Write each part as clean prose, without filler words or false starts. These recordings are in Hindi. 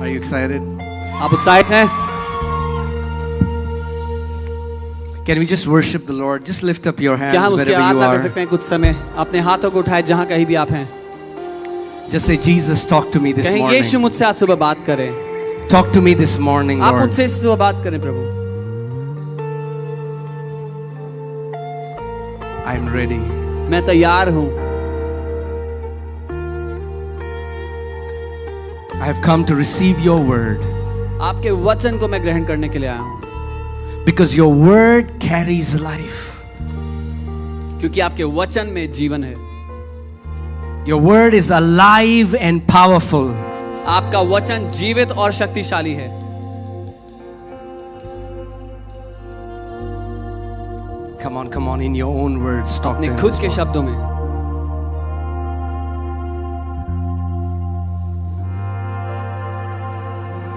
Are you excited? आप उत्साहित हैं? Can we just worship the Lord? Just lift up your क्या हम hands उसकी wherever you आराधना कर are. सकते हैं कुछ समय? अपने हाथों को उठाए जहाँ कहीं भी आप हैं. Just say, Jesus, talk to me this कहें यीशु morning. मुझसे आज सुबह बात करें. Talk to me this morning, आप Lord. मुझसे इस सुबह बात करें प्रभु. I'm ready. मैं तैयार हूँ. I have come to receive your word आपके वचन को मैं ग्रहण करने के लिए आया हूँ. because your word carries life. क्योंकि आपके वचन में जीवन है. Your word is alive and powerful. आपका वचन जीवित और शक्तिशाली है. Come on, in your own words, talk to अपने him खुद this के morning. शब्दों में.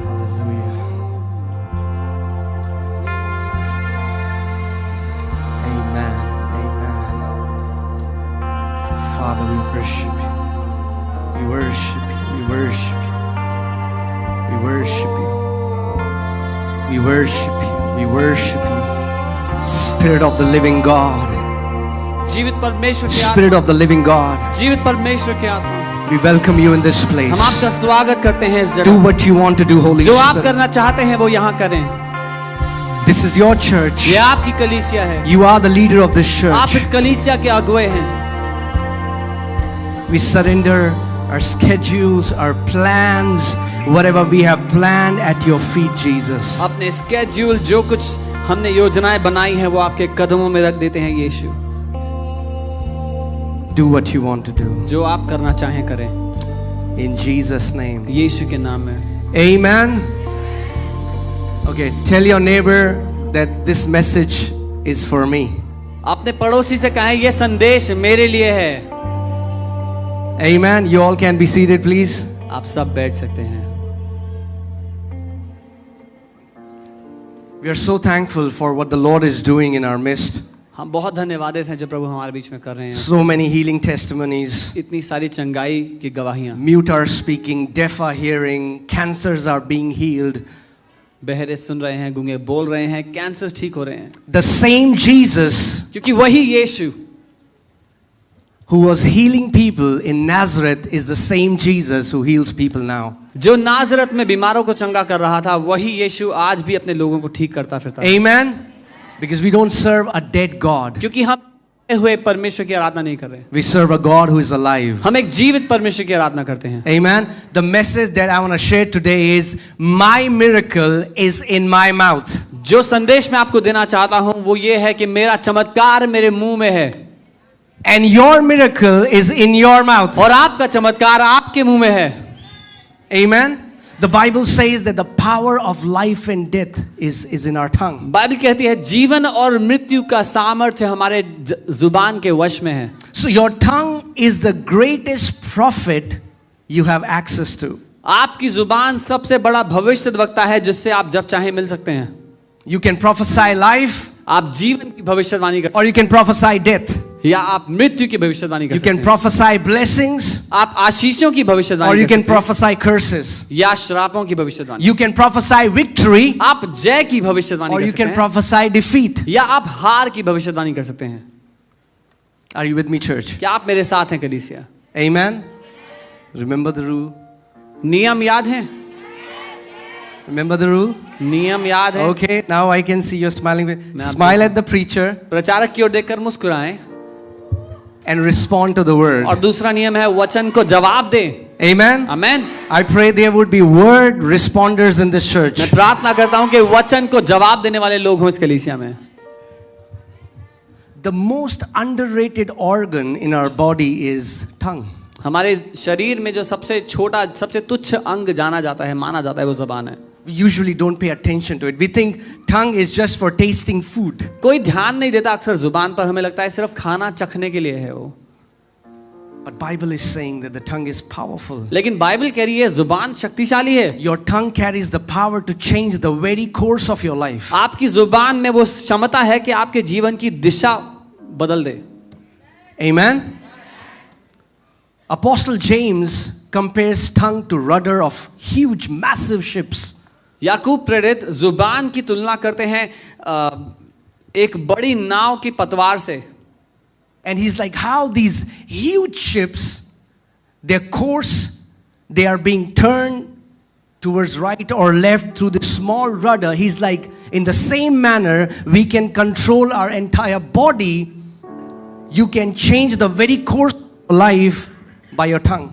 Hallelujah. Amen. Amen. Father, we worship you. We worship you. We worship you. We worship you. We worship you. We worship you. Spirit of the living God. जीवित परमेश्वर की Spirit आत्मा. of the living God. जीवित परमेश्वर की आत्मा. We welcome you in this place. हम आपका स्वागत करते हैं इस Do जगह. what you want to do, Holy जो आप Spirit. करना चाहते हैं वो यहाँ करें. This is your church. ये आपकी कलीसिया है. You are the leader of this आप church. इस कलीसिया के अगुवे हैं. We surrender our schedules, our plans, whatever we have planned at your feet, Jesus. अपने स्केड्यूल जो कुछ हमने योजनाएं बनाई हैं वो आपके कदमों में रख देते हैं यीशु. Do what you want to do. जो आप करना चाहें करें. In Jesus' name. यीशु के नाम में. Amen. Okay, tell your neighbor that this message is for me. अपने पड़ोसी से कहें ये संदेश मेरे लिए है. Amen. You all can be seated, please. आप सब बैठ सकते हैं. We are so thankful for what the Lord is doing in our midst. हम बहुत धन्यवादित हैं जो प्रभु हमारे बीच में कर रहे हैं. So many healing testimonies. इतनी सारी चंगाई की गवाहियां. Mute are speaking, deaf are hearing, cancers are being healed. बहरे सुन रहे हैं, गूंगे बोल रहे हैं, कैंसर ठीक हो रहे हैं. The same Jesus क्योंकि वही यीशु who was healing people in Nazareth is the same Jesus who heals people now. जो नाजरत में बीमारों को चंगा कर रहा था वही यीशु आज भी अपने लोगों को ठीक करता फिरता है. Amen. Because we don't serve a dead God. क्योंकि हम मरे हुए परमेश्वर की आराधना नहीं कर रहे. We serve a God who is alive. हम एक जीवित परमेश्वर की आराधना करते हैं. Amen. The message that I want to share today is my miracle is in my mouth. जो संदेश मैं आपको देना चाहता हूं वो ये है कि मेरा चमत्कार मेरे मुंह में है. And your miracle is in your mouth. और आपका चमत्कार आपके मुंह में है. Amen. The Bible says that the power of life and death is in our tongue. Bible कहती है जीवन और मृत्यु का सामर्थ्य हमारे जुबान के वश में है. So your tongue is the greatest prophet you have access to. आपकी जुबान सबसे बड़ा भविष्यद्वक्ता है जिससे आप जब चाहे मिल सकते हैं. You can prophesy life आप जीवन की भविष्यवाणी कर or you can prophesy death. या आप मृत्यु की भविष्यवाणी कर You सकते can हैं. prophesy blessings आप आशीषों की or भविष्यवाणी you कर can सकते हैं. prophesy curses. या श्रापों की भविष्यवाणी. You can prophesy victory आप जय की भविष्यवाणी or कर you सकते can हैं. prophesy defeat. या आप हार की भविष्यवाणी कर सकते हैं. Are you with me, church? क्या आप मेरे साथ हैं कलीसिया? Amen. Remember the rule. नियम याद है? Remember the rule? नियम याद है? Okay, now I can see you smiling. मैं Smile at the preacher प्रचारक की ओर देखकर मुस्कुराएं. and respond to the word. और दूसरा नियम है वचन को जवाब दें. Amen. Amen. I pray there would be word responders in this church. मैं प्रार्थना करता हूं कि वचन को जवाब देने वाले लोग हों इस कलीसिया में. The most underrated organ in our body is tongue. हमारे शरीर में जो सबसे छोटा सबसे तुच्छ अंग जाना जाता है माना जाता है वो ज़बान है. We usually don't pay attention to it. We think tongue is just for tasting food. कोई ध्यान नहीं देता अक्सर जुबान पर. हमें लगता है सिर्फ खाना चखने के लिए है वो. But Bible is saying that the tongue is powerful. लेकिन बाइबल कह रही है जुबान शक्तिशाली है. Your tongue carries the power to change the very course of your life. आपकी जुबान में वो क्षमता है कि आपके जीवन की दिशा बदल दे. Amen. Apostle James compares tongue to rudder of huge, massive ships. याकूब प्रेरित जुबान की तुलना करते हैं एक बड़ी नाव की पतवार से. And he's like, how these huge ships, their course, they are being turned towards right or left through the small rudder. He's like, in the same manner, we can control our entire body. You can change the very course of life by your tongue.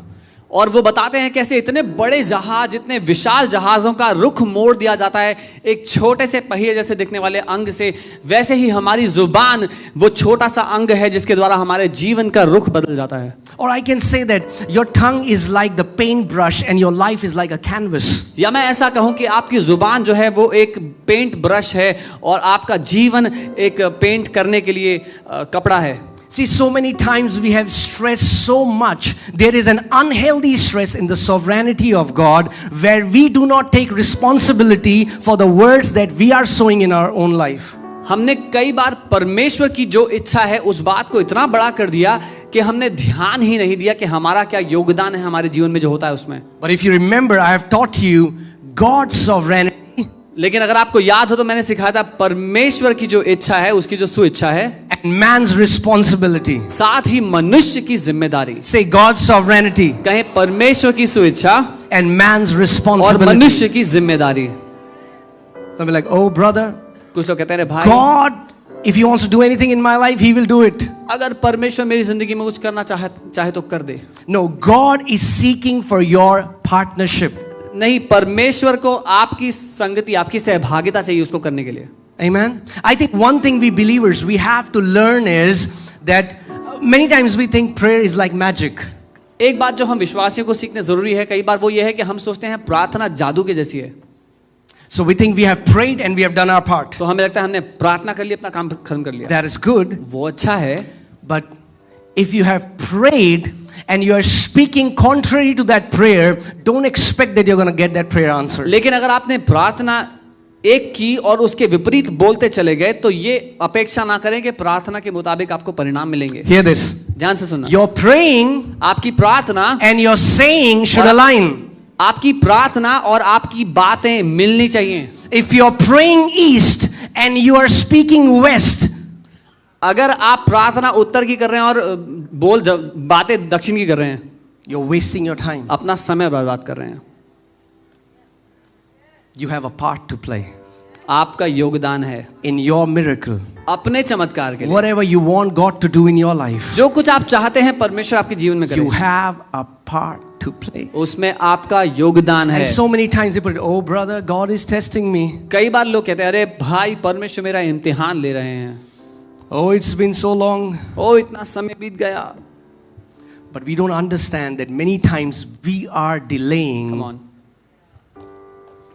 और वो बताते हैं कैसे इतने बड़े जहाज, इतने विशाल जहाज़ों का रुख मोड़ दिया जाता है एक छोटे से पहिए जैसे दिखने वाले अंग से. वैसे ही हमारी जुबान वो छोटा सा अंग है जिसके द्वारा हमारे जीवन का रुख बदल जाता है. Or I can say that your tongue is like the paintbrush and your life is like a canvas. या मैं ऐसा कहूं कि आपकी जुबान जो है वो एक पेंट ब्रश है और आपका जीवन एक पेंट करने के लिए कपड़ा है. See, so many times we have stressed so much. There is an unhealthy stress in the sovereignty of God where we do not take responsibility for the words that we are sowing in our own life. हमने कई बार परमेश्वर की जो इच्छा है उस बात को इतना बड़ा कर दिया कि हमने ध्यान ही नहीं दिया कि हमारा क्या योगदान है हमारे जीवन में जो होता है उसमें. But if you remember, I have taught you God's sovereignty. लेकिन अगर आपको याद हो तो मैंने सिखाया था परमेश्वर की जो इच्छा है उसकी जो सुइच्छा है And man's responsibility. साथ ही मनुष्य की जिम्मेदारी. Say God's sovereignty कहें परमेश्वर की सुइच्छा and man's और responsibility. मनुष्य की जिम्मेदारी. Some be like, oh brother, कुछ लोग कहते हैं भाई God, if He wants to do anything in my life, He will do it. अगर परमेश्वर मेरी जिंदगी में कुछ करना चाहे तो कर दे. No, God is seeking for your partnership. नहीं, परमेश्वर को आपकी संगति, आपकी सहभागिता चाहिए उसको करने के लिए. Amen. I think one thing we believers we have to learn is that many times we think prayer is like magic. एक बात जो हम विश्वासियों को सीखने जरूरी है कई बार वो ये है कि हम सोचते हैं प्रार्थना जादू के जैसी है. So we think we have prayed and we have done our part. तो हमें लगता है हमने प्रार्थना कर ली, अपना काम खत्म कर लिया. That is good. वो अच्छा है. But if you have prayed and you are speaking contrary to that prayer, don't expect that you're going to get that prayer answered. लेकिन अगर आपने प्रार्थना एक की और उसके विपरीत बोलते चले गए तो ये अपेक्षा ना करें कि प्रार्थना के मुताबिक आपको परिणाम मिलेंगे. Hear this. ध्यान से सुनना. You're praying आपकी प्रार्थना and your saying should align. आपकी प्रार्थना और आपकी बातें मिलनी चाहिए. If you're praying east and you are speaking west, अगर आप प्रार्थना उत्तर की कर रहे हैं और बातें दक्षिण की कर रहे हैं, you're wasting your time. अपना समय बर्बाद कर रहे हैं. You have a part to play आपका योगदान है in your miracle. अपने चमत्कार के लिए. Whatever you want God to do in your life, जो कुछ आप चाहते हैं परमेश्वर आपके जीवन में करे, you have a part to play. उसमें आपका योगदान है. And so many times people, oh brother, God is testing me. कई बार लोग कहते हैं अरे भाई परमेश्वर मेरा इम्तिहान ले रहे हैं. Oh, it's been so long. ओ इतना समय बीत गया. But we don't understand that many times we are delaying. Come on.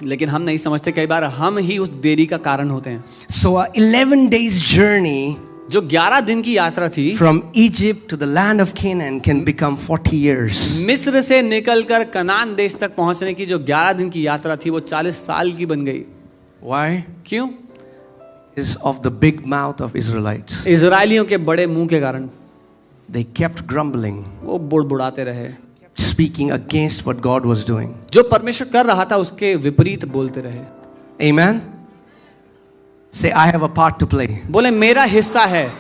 लेकिन हम नहीं समझते कई बार हम ही उस देरी का कारण होते हैं. So a 11 days journey जो 11 दिन की यात्रा थी from Egypt to the land of Canaan can become 40 years. मिस्र से निकलकर कनान देश तक पहुंचने की जो 11 दिन की यात्रा थी वो 40 साल की बन गई. Why? क्यों? Is of the big mouth of Israelites. इजरायलियों के बड़े मुंह के कारण. They kept grumbling, वो बुड़बुड़ाते रहे, speaking against what God was doing. जो परमेश्वर कर रहा था उसके विपरीत बोलते रहे. Amen. Say, I have a part to play. बोले मेरा हिस्सा है.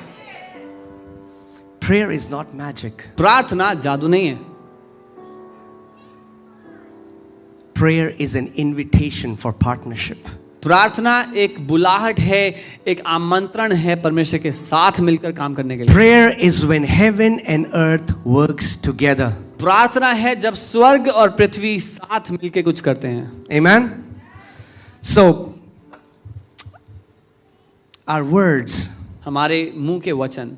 Prayer is not magic. प्रार्थना जादू नहीं है. Prayer is an invitation for partnership. प्रार्थना एक बुलाहट है, एक आमंत्रण है परमेश्वर के साथ मिलकर काम करने के लिए. Prayer is when heaven and earth works together. प्रार्थना है जब स्वर्ग और पृथ्वी साथ मिलकर कुछ करते हैं. Amen. So our words हमारे मुंह के वचन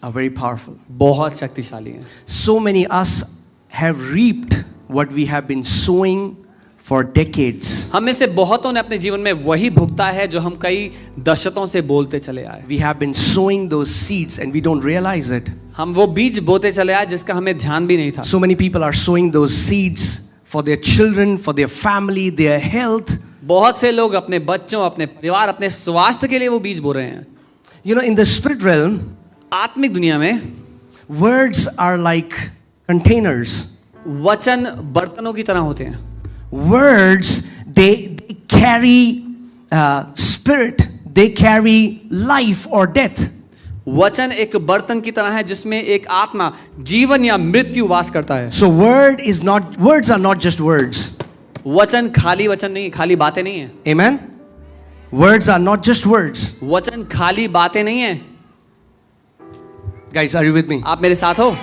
are very powerful. बहुत शक्तिशाली हैं. So many us have reaped what we have been sowing for decades. हम में से बहुतों ने अपने जीवन में वही भुगता है जो हम कई दशकों से बोलते चले आए. We have been sowing those seeds and we don't realize it. हम वो बीज बोते चले आए जिसका हमें ध्यान भी नहीं था. So many people are sowing those seeds for their children, for their family, their health. बहुत से लोग अपने बच्चों, अपने परिवार, अपने स्वास्थ्य के लिए वो बीज बो रहे हैं. You know, in the spirit realm, आत्मिक दुनिया में words are like containers. वचन बर्तनों की तरह होते हैं. Words, they carry spirit, they carry life or death. वचन एक बर्तन की तरह है जिसमें एक आत्मा जीवन या मृत्यु वास करता है. So words are not just words. वचन खाली वचन नहीं, खाली बातें नहीं है. Amen. Words are not just words. वचन खाली बातें नहीं है. Guys, are you with me? आप मेरे साथ हो?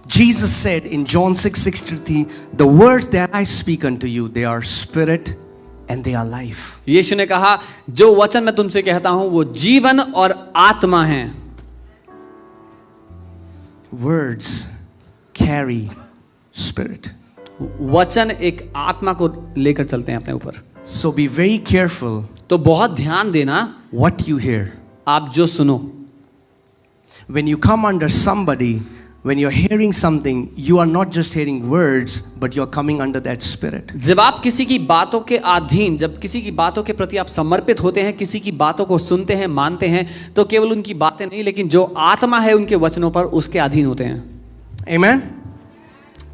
Jesus said in John 6:63, the words that I speak unto you, they are spirit and they are life. यीशु ने कहा, जो वचन मैं तुमसे कहता हूं वो जीवन और आत्मा है. Words carry spirit. वचन एक आत्मा को लेकर चलते हैं अपने ऊपर. So be very careful तो बहुत ध्यान देना what you hear. आप जो सुनो. When you come under somebody, when you're hearing something, you are not just hearing words, but you're coming under that spirit. जब आप किसी की बातों के अधीन, जब किसी की बातों के प्रति आप समर्पित होते हैं, किसी की बातों को सुनते हैं, मानते हैं, तो केवल उनकी बातें नहीं, लेकिन जो आत्मा है उनके वचनों पर, उसके अधीन होते हैं. Amen.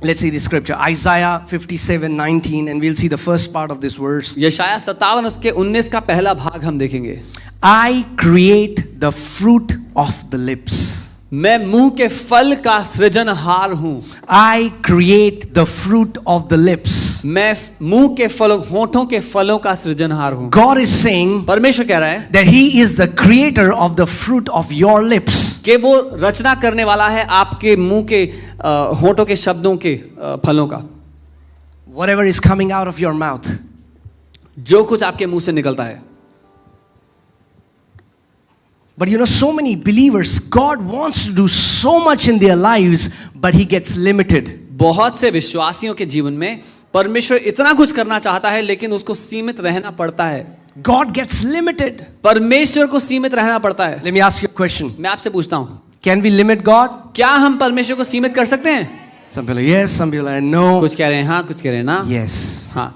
Let's see the scripture. Isaiah 57:19, and we'll see the first part of this verse. यशायाह 57 उसके 19 का पहला भाग हम देखेंगे. I create the fruit of the lips. मैं मुंह के फल का सृजनहार हूं. I create the fruit of the lips. मैं मुंह के फलों, होठों के फलों का सृजनहार हूं. God is saying परमेश्वर कह रहा है that He is the creator of the fruit of your lips. कि वो रचना करने वाला है आपके मुंह के होठों के शब्दों के फलों का. Whatever is coming out of your mouth. जो कुछ आपके मुंह से निकलता है. But you know, so many believers, God wants to do so much in their lives, but He gets limited. बहुत से विश्वासियों के जीवन में परमेश्वर इतना कुछ करना चाहता है, लेकिन उसको सीमित रहना पड़ता है. God gets limited. परमेश्वर को सीमित रहना पड़ता है. Let me ask you a question. मैं आपसे पूछता हूँ, Can we limit God? क्या हम परमेश्वर को सीमित कर सकते हैं? Some people are yes, some people are no. कुछ कह रहे हैं हाँ, कुछ कह रहे हैं ना. Yes. हाँ.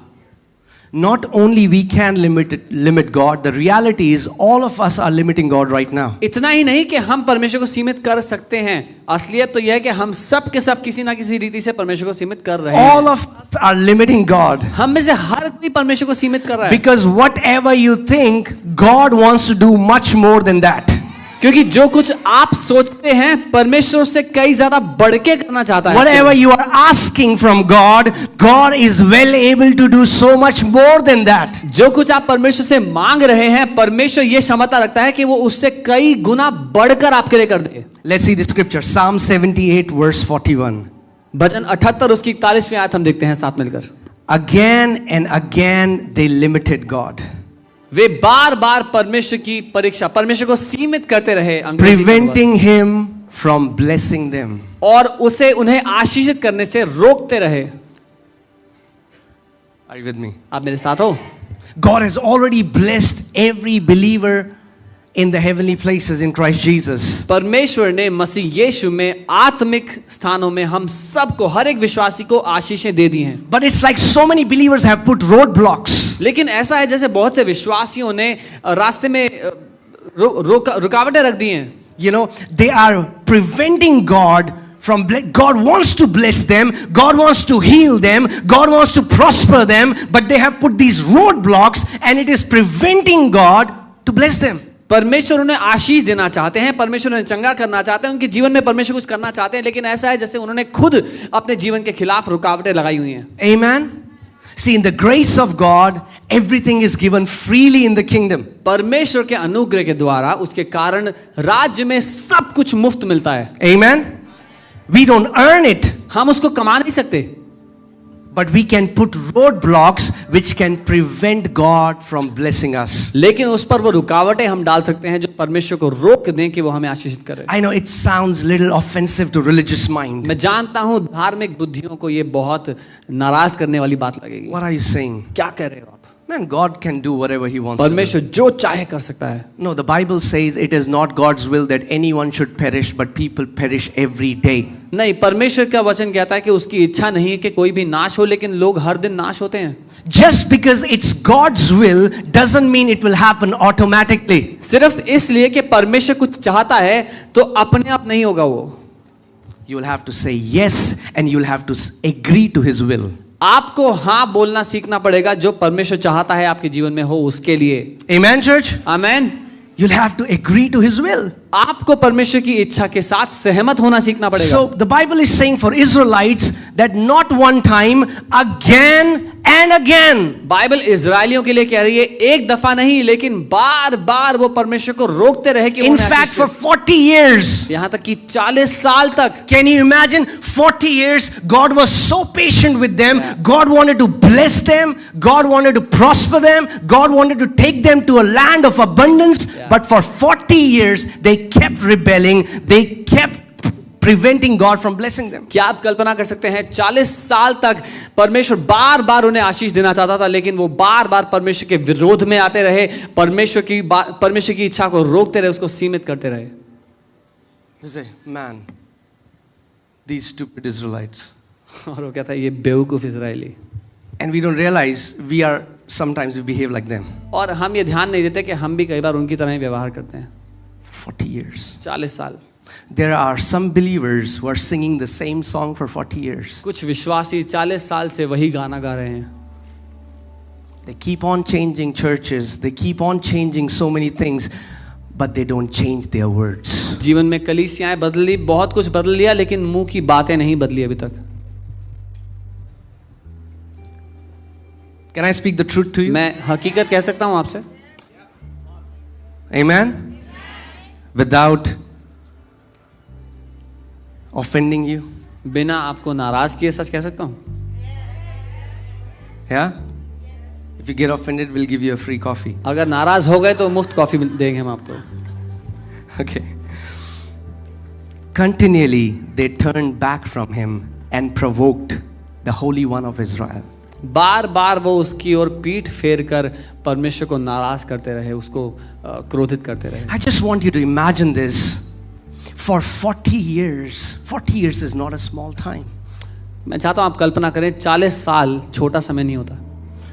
Not only we can limit God, the reality is all of us are limiting God right now. इतना ही नहीं कि हम परमेश्वर को सीमित कर सकते हैं, असलियत तो यह है कि हम सब के सब किसी ना किसी रीति से परमेश्वर को सीमित कर रहे हैं. All of us are limiting God. हम में से हर कोई परमेश्वर को सीमित कर रहा है. Because whatever you think, God wants to do much more than that. क्योंकि जो कुछ आप सोचते हैं परमेश्वर से कई ज्यादा बढ़ के करना चाहता है. Whatever you are asking from God, God is well able to do so much more than that. जो कुछ आप परमेश्वर से मांग रहे हैं, परमेश्वर ये क्षमता रखता है कि वो उससे कई गुना बढ़कर आपके लिए कर दे. Let's see the scripture. Psalm 78 verse 41. भजन 78 उसकी 41वीं आयत हम देखते हैं साथ मिलकर. Again and again they limited God. वे बार बार परमेश्वर की परीक्षा, परमेश्वर को सीमित करते रहे, preventing him from blessing them. और उसे उन्हें आशीषित करने से रोकते रहे. Are you with me? आप मेरे साथ हो? God has already blessed every believer in the heavenly places in Christ Jesus. परमेश्वर ने मसीह यीशु में आत्मिक स्थानों में हम सबको, हर एक विश्वासी को आशीषें दे दी हैं. But it's like so many believers have put roadblocks. लेकिन ऐसा है जैसे बहुत से विश्वासियों ने रास्ते में रुकावटें रख दी हैं. You know, they are preventing God from God wants to bless them, God wants to heal them, God wants to prosper them, but they have put these roadblocks and it is preventing God to bless them. परमेश्वर उन्हें आशीष देना चाहते हैं, परमेश्वर उन्हें चंगा करना चाहते हैं, उनके जीवन में परमेश्वर कुछ करना चाहते हैं, लेकिन ऐसा है जैसे उन्होंने खुद अपने जीवन के खिलाफ रुकावटें लगाई हुई हैं. Amen. See, in the grace of God, everything is given freely in the kingdom. परमेश्वर के अनुग्रह के द्वारा, उसके कारण राज्य में सब कुछ मुफ्त मिलता है. Amen. We don't earn it. हम उसको कमा नहीं सकते. But we can put roadblocks which can prevent God from blessing us. लेकिन उस पर वो रुकावटें हम डाल सकते हैं जो परमेश्वर को रोक दें कि वो हमें आशीषित करे. I know it sounds little offensive to religious mind. मैं जानता हूँ धार्मिक बुद्धियों को ये बहुत नाराज करने वाली बात लगेगी. What are you saying? क्या कह रहे हो आप? Man, God can do whatever He wants to do. परमेश्वर जो चाहे कर सकता है. No, the Bible says it is not God's will that anyone should perish, but people perish every day. नहीं, परमेश्वर का वचन कहता है कि उसकी इच्छा नहीं है कि कोई भी नाश हो, लेकिन लोग हर दिन नाश होते हैं. Just because it's God's will doesn't mean it will happen automatically. सिर्फ इसलिए कि परमेश्वर कुछ चाहता है तो अपने आप नहीं होगा वो. you will have to say yes and you will have to agree to His will. आपको हाँ बोलना सीखना पड़ेगा जो परमेश्वर चाहता है आपके जीवन में हो उसके लिए. Amen, church? Amen. You'll have to agree to His will. आपको परमेश्वर की इच्छा के साथ सहमत होना सीखना पड़ेगा. So the Bible is saying for Israelites that not one time, again and again. Bible इजरायलियों के लिए कह रही है एक दफा नहीं लेकिन बार बार वो परमेश्वर को रोकते रहे कि In fact, for 40 years. यहाँ तक कि 40 साल तक. Can you imagine? 40 years, God was so patient with them. God wanted to bless them. God wanted to prosper them. God wanted to take them to a land of abundance. But for 40 years, they kept rebelling. They kept preventing God from blessing them. क्या आप कल्पना कर सकते हैं 40 साल तक परमेश्वर बार बार उन्हें आशीष देना चाहता था लेकिन वो बार बार परमेश्वर के विरोध में आते रहे, परमेश्वर की इच्छा को रोकते रहे, उसको सीमित करते रहे. They say, man, these stupid Israelites. और वो कहता है ये बेवकूफ Israeli. And we don't realize sometimes we behave like them. और हम ये ध्यान नहीं देते कि हम भी कई बार उनकी तरह ही व्यवहार करते हैं. For 40 years. 40 साल. There are some believers who are singing the same song for 40 years. कुछ विश्वासी 40 साल से वही गाना गा रहे हैं. They keep on changing churches. They keep on changing so many things, but they don't change their words. जीवन में कलीसियाएं बदली, बहुत कुछ बदल लिया लेकिन मुंह की बातें नहीं बदली अभी तक. Can I speak the truth to you? मैं हकीकत कह सकता हूं आपसे. Amen? Without offending you? बिना आपको नाराज किए सच कह सकता हूं. Yeah? If you get offended, we'll give you a free coffee. अगर नाराज हो गए तो मुफ्त कॉफी देंगे हम आपको. Okay. Continually they turned back from him and provoked the Holy One of Israel. बार बार वो उसकी ओर पीठ फेर कर परमेश्वर को नाराज करते रहे, उसको क्रोधित करते रहे. I just want you to imagine this. For 40 years. 40 years is not a small time. मैं चाहता हूं आप कल्पना करें 40 साल छोटा समय नहीं होता.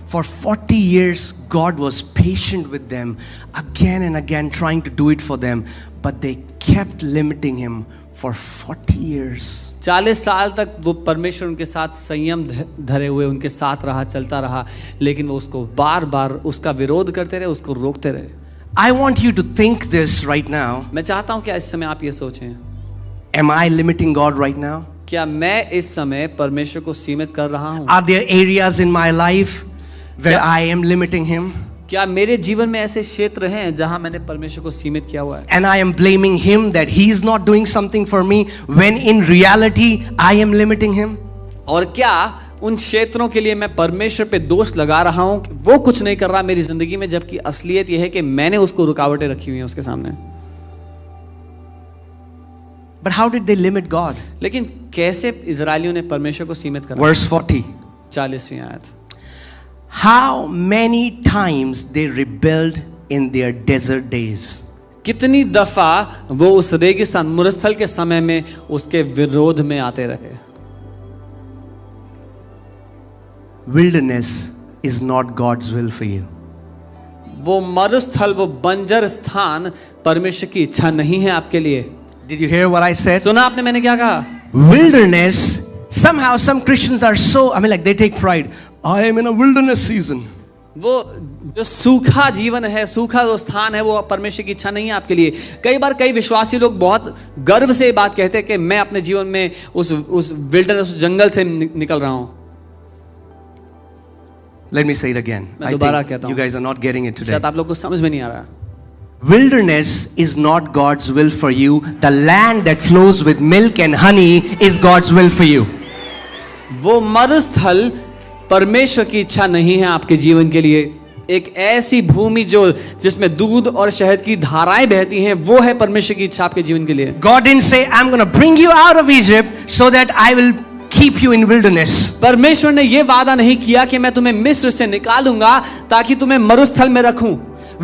For 40 years God was patient with them, again and again trying to do it for them, but they kept limiting him for 40 years. 40 साल तक वो परमेश्वर उनके साथ संयम धरे हुए उनके साथ रहा, चलता रहा, लेकिन वो उसको बार बार उसका विरोध करते रहे, उसको रोकते रहे. I want you to think this right now. मैं चाहता हूं कि इस समय आप ये सोचें. Am I limiting God right now? क्या मैं इस समय परमेश्वर को सीमित कर रहा हूं? Are there areas in my life where I am limiting him? क्या मेरे जीवन में ऐसे क्षेत्र हैं जहां मैंने परमेश्वर को सीमित किया हुआ है? And I am blaming him that he is not doing something for me when in reality I am limiting him? और क्या उन क्षेत्रों के लिए मैं परमेश्वर पे दोष लगा रहा हूं कि वो कुछ नहीं कर रहा मेरी जिंदगी में, जबकि असलियत यह है कि मैंने उसको रुकावटें रखी हुई हैं उसके सामने. But how did they limit God? लेकिन कैसे इजरायलियों ने परमेश्वर को सीमित करा? Verse 40. 40वीं आयत. How many times they rebelled in their desert days? कितनी दफा वो उस रेगिस्तान मुरस्थल के समय में उसके विरोध में आते रहे. Wilderness is not God's will for you. वो मरुस्थल, वो बंजर स्थान परमेश्वर की इच्छा नहीं है आपके लिए. Did you hear what I said? सुना आपने मैंने क्या कहा? Wilderness, somehow some Christians are so, like they take pride. I am in a wilderness season. वो जो सूखा जीवन है, सूखा जो स्थान है, वो परमेश्वर की इच्छा नहीं है आपके लिए. कई बार कई विश्वासी लोग बहुत गर्व से बात कहते हैं कि मैं अपने जीवन में उस विल्डरनेस, उस जंगल से निकल रहा हूं. Let me say it again. मैं I दोबारा think कहता you हूं. guys are not getting it today. शायद आप लोग को समझ में नहीं आ रहा. Wilderness is not God's will for you. The land that flows with milk and honey is God's will for you. वो मरुस्थल परमेश्वर की इच्छा नहीं है आपके जीवन के लिए. एक ऐसी भूमि जो जिसमें दूध और शहद की धाराएं बहती हैं, वो है परमेश्वर की इच्छा आपके जीवन के लिए. God didn't say, I'm going to bring you out of Egypt so that I will keep you in wilderness. परमेश्वर ने ये वादा नहीं किया कि मैं तुम्हें मिस्र से निकालूंगा ताकि तुम्हें मरुस्थल में रखूं.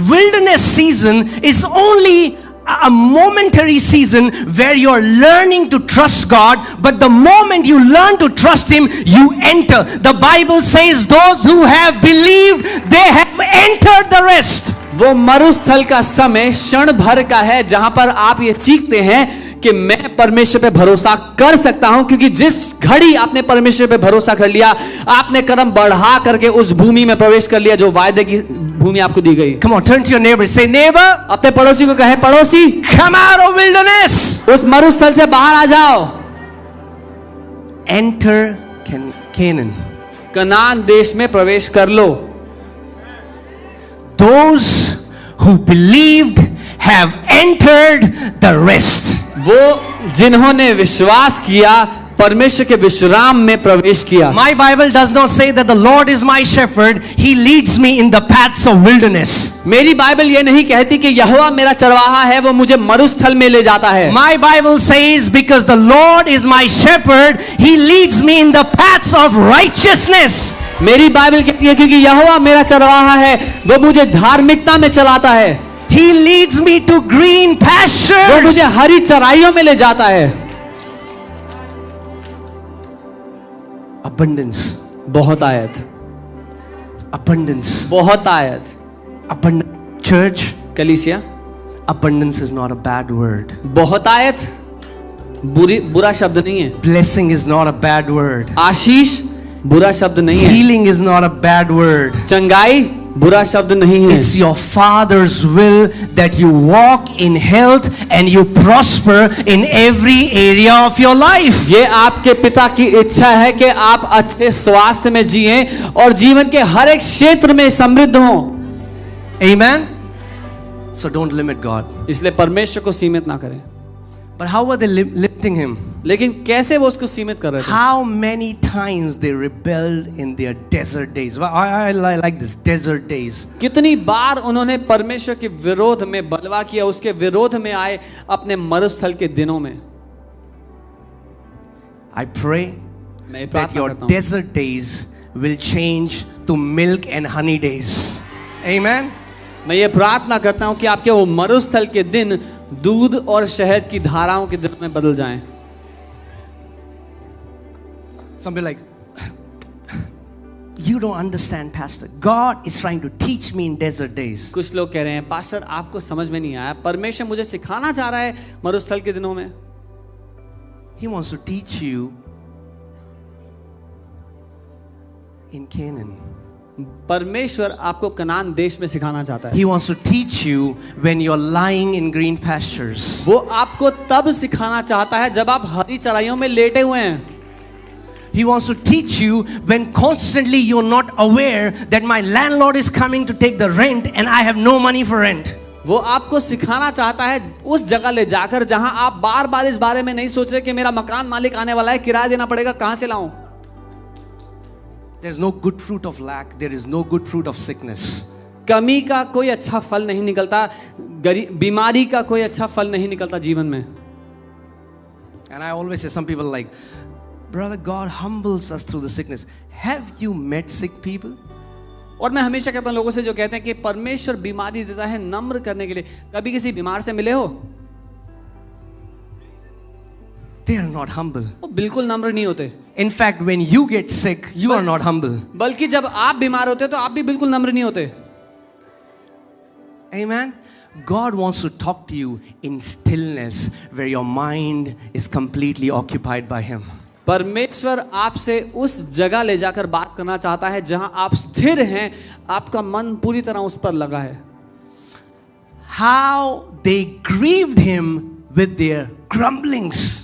Wilderness season is only a momentary season where you are learning to trust God, but the moment you learn to trust him, you enter. The Bible says those who have believed, they have entered the rest. वो मरुस्थल का समय क्षण भर का है जहां पर आप ये सीखते हैं कि मैं परमेश्वर पे भरोसा कर सकता हूं, क्योंकि जिस घड़ी आपने परमेश्वर पे भरोसा कर लिया, आपने कदम बढ़ा करके उस भूमि में प्रवेश कर लिया जो वायदे की भूमि आपको दी गई। Come on, turn to your neighbor. Say, neighbor, अपने पड़ोसी को कहे, पड़ोसी come out of wilderness. उस मरुस्थल से बाहर आ जाओ, Enter Canaan. कनान देश में प्रवेश कर लो। Those who believed have entered the rest. वो जिन्होंने विश्वास किया परमेश्वर के विश्राम में प्रवेश किया। My Bible does not say that the Lord is my shepherd. He leads me in the paths of wilderness. मेरी बाइबल ये नहीं कहती कि यहोवा मेरा चरवाहा है, वो मुझे मरुस्थल में ले जाता है। My Bible says because the Lord is my shepherd, He leads me in the paths of righteousness. मेरी बाइबल कहती है क्योंकि यहोवा मेरा चरवाहा है, वो मुझे धार्मिकता में चलाता है। He leads me to green वो pastures. मुझे हरी चराइयों में ले जाता है। Abundance. बहुत आयत, Abundance. बहुत आयत। Abundant. Church, कलीसिया, abundance is not a bad word. बहुत आयत बुरा शब्द नहीं है। Blessing is not a bad word. आशीष बुरा शब्द नहीं है। Healing is not a bad word. चंगाई बुरा शब्द नहीं है। It's your Father's will that you walk in health and you prosper in every area of your life. ये आपके पिता की इच्छा है कि आप अच्छे स्वास्थ्य में जिएं और जीवन के हर एक क्षेत्र में समृद्ध हों। Amen? So don't limit God. इसलिए परमेश्वर को सीमित ना करें। But how were they limiting him? लेकिन कैसे वो उसको सीमित कर रहे थे? How many times they rebelled in their desert days? Well, I like this, desert days. कितनी बार उन्होंने परमेश्वर के विरोध में बलवा किया, उसके विरोध में आए अपने मरुस्थल के दिनों में। I pray मैं that प्रार्थना your करता हूं desert days will change to milk and honey days. Amen? मैं ये प्रार्थना करता हूं कि आपके वो मरुस्थल के दिन दूध और शहद की धाराओं के दिनों में बदल जाएं। Some be like, you don't understand, Pastor. God is trying to teach me in desert days. कुछ लोग कह रहे हैं, पास्टर आपको समझ में नहीं आया, परमेश्वर मुझे सिखाना चाह रहा है मरुस्थल के दिनों में। He wants to teach you in Canaan. परमेश्वर आपको कनान देश में सिखाना चाहता है। He wants to teach you when you're lying in green pastures. वो आपको तब सिखाना चाहता है जब आप हरी चराइयों में लेटे हुए हैं। He wants to teach you when constantly you're not aware that my landlord is coming to take the rent and I have no money for rent. वो आपको सिखाना चाहता है उस जगह ले जाकर जहां आप बार बार इस बारे में नहीं सोच रहे कि मेरा मकान मालिक आने वाला है, किराया देना पड़ेगा, कहां से लाऊं। There's no good fruit of lack. There is no good fruit of sickness. कमी का कोई अच्छा फल नहीं निकलता, बीमारी का कोई अच्छा फल नहीं निकलता जीवन में। And I always say, some people are like, brother, God humbles us through the sickness. Have you met sick people? और मैं हमेशा कहता हूं लोगों से जो कहते हैं कि परमेश्वर बीमारी देता है नम्र करने के लिए, कभी किसी बीमार से मिले हो? They are not humble. वो बिल्कुल नम्र नहीं होते। In fact, when you get sick, you are not humble. बल्कि जब आप बीमार होते तो आप भी बिल्कुल नम्र नहीं होते। Amen. God wants to talk to you in stillness where your mind is completely occupied by Him. परमेश्वर आपसे उस जगह ले जाकर बात करना चाहता है जहां आप स्थिर हैं, आपका मन पूरी तरह उस पर लगा है। How they grieved Him with their grumblings.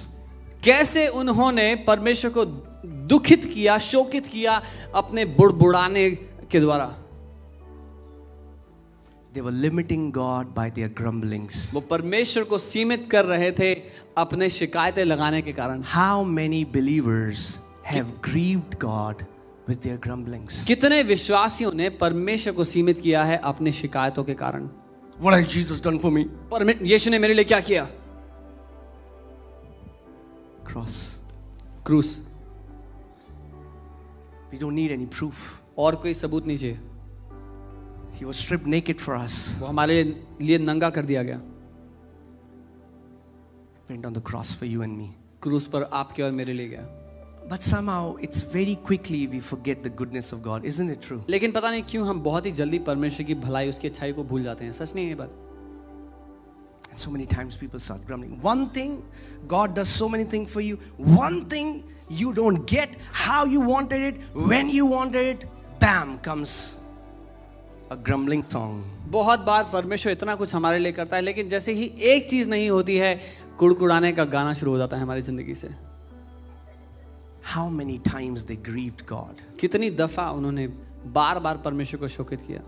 कैसे उन्होंने परमेश्वर को दुखित किया, शोकित किया अपने बुड़बुड़ाने के द्वारा। They were limiting God by their grumblings. वो परमेश्वर को सीमित कर रहे थे अपने शिकायतें लगाने के कारण। How many believers have grieved God with their grumblings? कितने विश्वासियों ने परमेश्वर को सीमित किया है अपने शिकायतों के कारण। What has Jesus done for me? यीशु ने मेरे लिए क्या किया? Cross. क्रूस। We don't need any proof. और कोई सबूत नहीं चाहिए। He was stripped naked for us. वो हमारे लिए नंगा कर दिया गया। Went on the cross for you and me. क्रूस पर आपके और मेरे लिए गया। But somehow it's very quickly we forget the goodness of God. Isn't it true? लेकिन पता नहीं क्यों हम बहुत ही जल्दी परमेश्वर की भलाई, उसकी अच्छाई को भूल जाते हैं। सच नहीं है ये बात? So many times people start grumbling. One thing, God does so many things for you. One thing you don't get how you wanted it, when you wanted it, bam, comes a grumbling song. बहुत बार परमेश्वर इतना कुछ हमारे लिए करता है, लेकिन जैसे ही एक चीज नहीं होती है, कुड़कुड़ाने का गाना शुरू हो जाता है हमारी जिंदगी से। How many times they grieved God कितनी दफा उन्होंने बार बार परमेश्वर को शोकित किया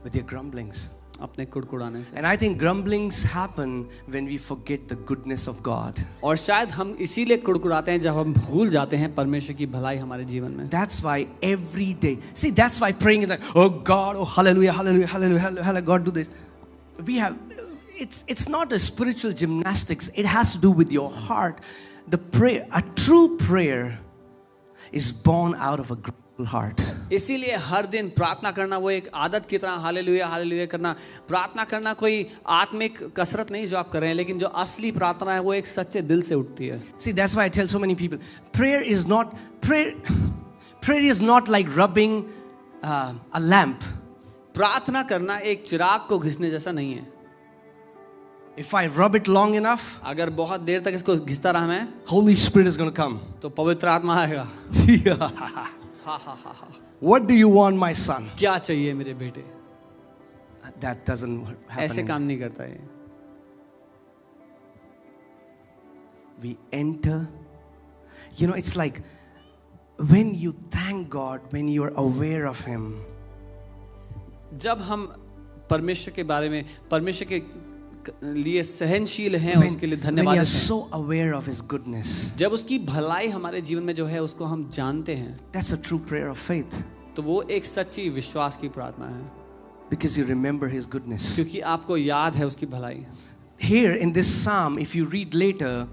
with their grumblings. अपने कुड़कुड़ाने से। And I think grumblings happen when we forget the goodness of God. और शायद हम इसीलिए कुड़कुड़ाते हैं जब हम भूल जाते हैं परमेश्वर की भलाई हमारे जीवन में। That's why every day, see, that's why praying is like, oh God, oh hallelujah, hallelujah, hallelujah, hallelujah, God do this. We have, it's not a spiritual gymnastics. It has to do with your heart. The prayer, a true prayer, is born out of a grateful heart. इसीलिए हर दिन प्रार्थना करना वो एक आदत की तरह हालेलुया हालेलुया करना, प्रार्थना करना कोई आत्मिक कसरत नहीं जो आप कर रहे हैं, लेकिन जो असली प्रार्थना है वो एक सच्चे दिल से उठती है। See, that's why I tell so many people, prayer is not like rubbing a lamp. प्रार्थना करना एक चिराग को घिसने जैसा नहीं है। If I rub it long enough, अगर बहुत देर तक इसको घिसता रहा मैं, Holy Spirit is going to come. तो पवित्र आत्मा आएगा। हा हा हा हा। What do you want, my son? क्या चाहिए मेरे बेटे? That doesn't ऐसे happen. काम नहीं करता है। We enter. You know, it's like when you thank God, when you are aware of Him. जब हम परमेश्वर के बारे में, परमेश्वर के लिए सहनशील हैं, उसके लिए When धन्यवाद you are देते हैं। so aware of His goodness, जब उसकी भलाई हमारे जीवन में जो है उसको हम जानते हैं, that's a true prayer of faith. तो वो एक सच्ची विश्वास की प्रार्थना है, Because you remember His goodness. क्योंकि आपको याद है उसकी भलाई। Here in this psalm, if you read later,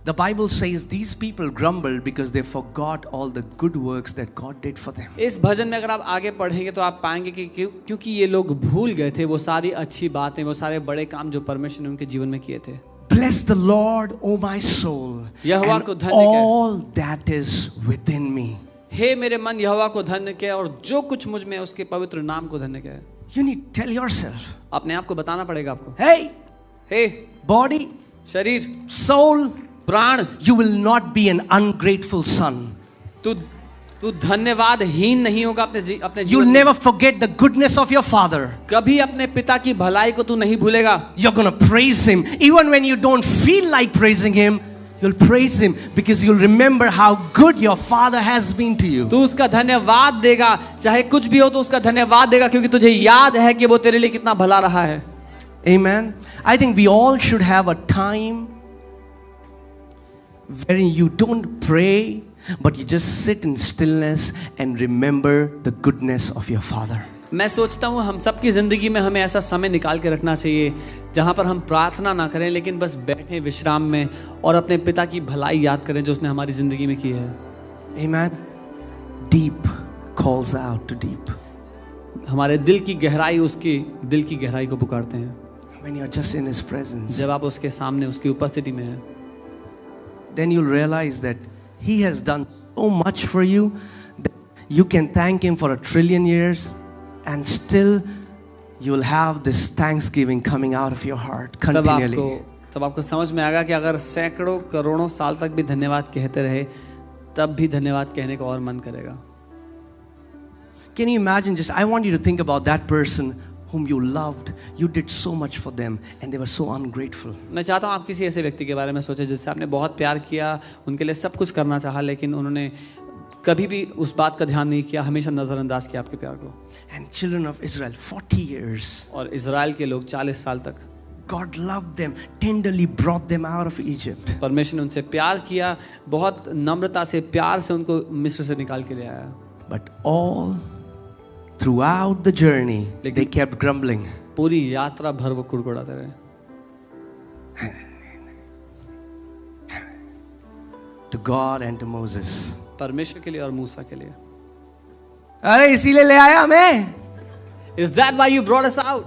the Bible says these people grumbled because they forgot all the good works that God did for them. इस भजन में अगर आप आगे पढ़ेंगे तो आप पाएंगे कि क्योंकि ये लोग भूल गए थे वो सारी अच्छी बातें, वो सारे बड़े काम जो परमेश्वर ने उनके जीवन में किए थे। Bless the Lord, O my soul, Jehovah and को धन्य कहे। all that is within me. हे मेरे मन यहोवा को धन्य कहे और जो कुछ मुझ में उसके पवित्र नाम को धन्य कहे। You need to tell yourself, अपने आप को बताना पड़ेगा आपको, hey, हे body, शरीर, soul, प्राण, you will not be an ungrateful son. तू धन्यवादहीन नहीं होगा अपने You'll जीवन में। never forget the goodness of your father. कभी अपने पिता की भलाई को तू नहीं भूलेगा। You're going to praise him. Even when you don't feel like praising him, you'll praise him because you'll remember how good your father has been to you. तू उसका धन्यवाद देगा, चाहे कुछ भी हो तो उसका धन्यवाद देगा, क्योंकि तुझे याद है कि वो तेरे लिए कितना भला रहा है। Amen. I think we all should have a time wherein you don't pray, but you just sit in stillness and remember the goodness of your father. मैं सोचता हूँ हम सबकी ज़िंदगी में हमें ऐसा समय निकाल के रखना चाहिए जहाँ पर हम प्रार्थना ना करें, लेकिन बस बैठे विश्राम में और अपने पिता की भलाई याद करें जो उसने हमारी ज़िंदगी में की है। Amen. Deep calls out to deep. हमारे दिल की गहराई उसकी दिल की गहराई को पुकारते हैं। When you're just in his presence, जब आप उसके सामने उसकी उपस्थिति में हैं, then you'll realize that he has done so much for you that you can thank him for 1 trillion years and still you'll have this thanksgiving coming out of your heart continually. तब आपको समझ में आएगा कि अगर सैकड़ों करोड़ों साल तक भी धन्यवाद कहते रहे तब भी धन्यवाद कहने को और मन करेगा। Can you imagine, just I want you to think about that person whom you loved, you did so much for them and they were so ungrateful. मैं चाहता हूँ आप किसी ऐसे व्यक्ति के बारे में सोचें जिससे आपने बहुत प्यार किया, उनके लिए सब कुछ करना चाहा, लेकिन उन्होंने कभी भी उस बात का ध्यान नहीं किया, हमेशा नजरअंदाज किया आपके प्यार को। And children of Israel, 40 years, और इजराइल के लोग 40 साल तक God loved them, tenderly brought them out of Egypt. परमेश्वर ने उनसे प्यार किया, बहुत नम्रता से प्यार से उनको मिस्र से निकाल के ले आया। But all throughout the journey, they kept grumbling. पूरी यात्रा भर वो कुड़कुड़ाते रहे। To God and to Moses. परमेश्वर के लिए और मूसा के लिए। अरे इसीलिए ले आया हमें। Is that why you brought us out?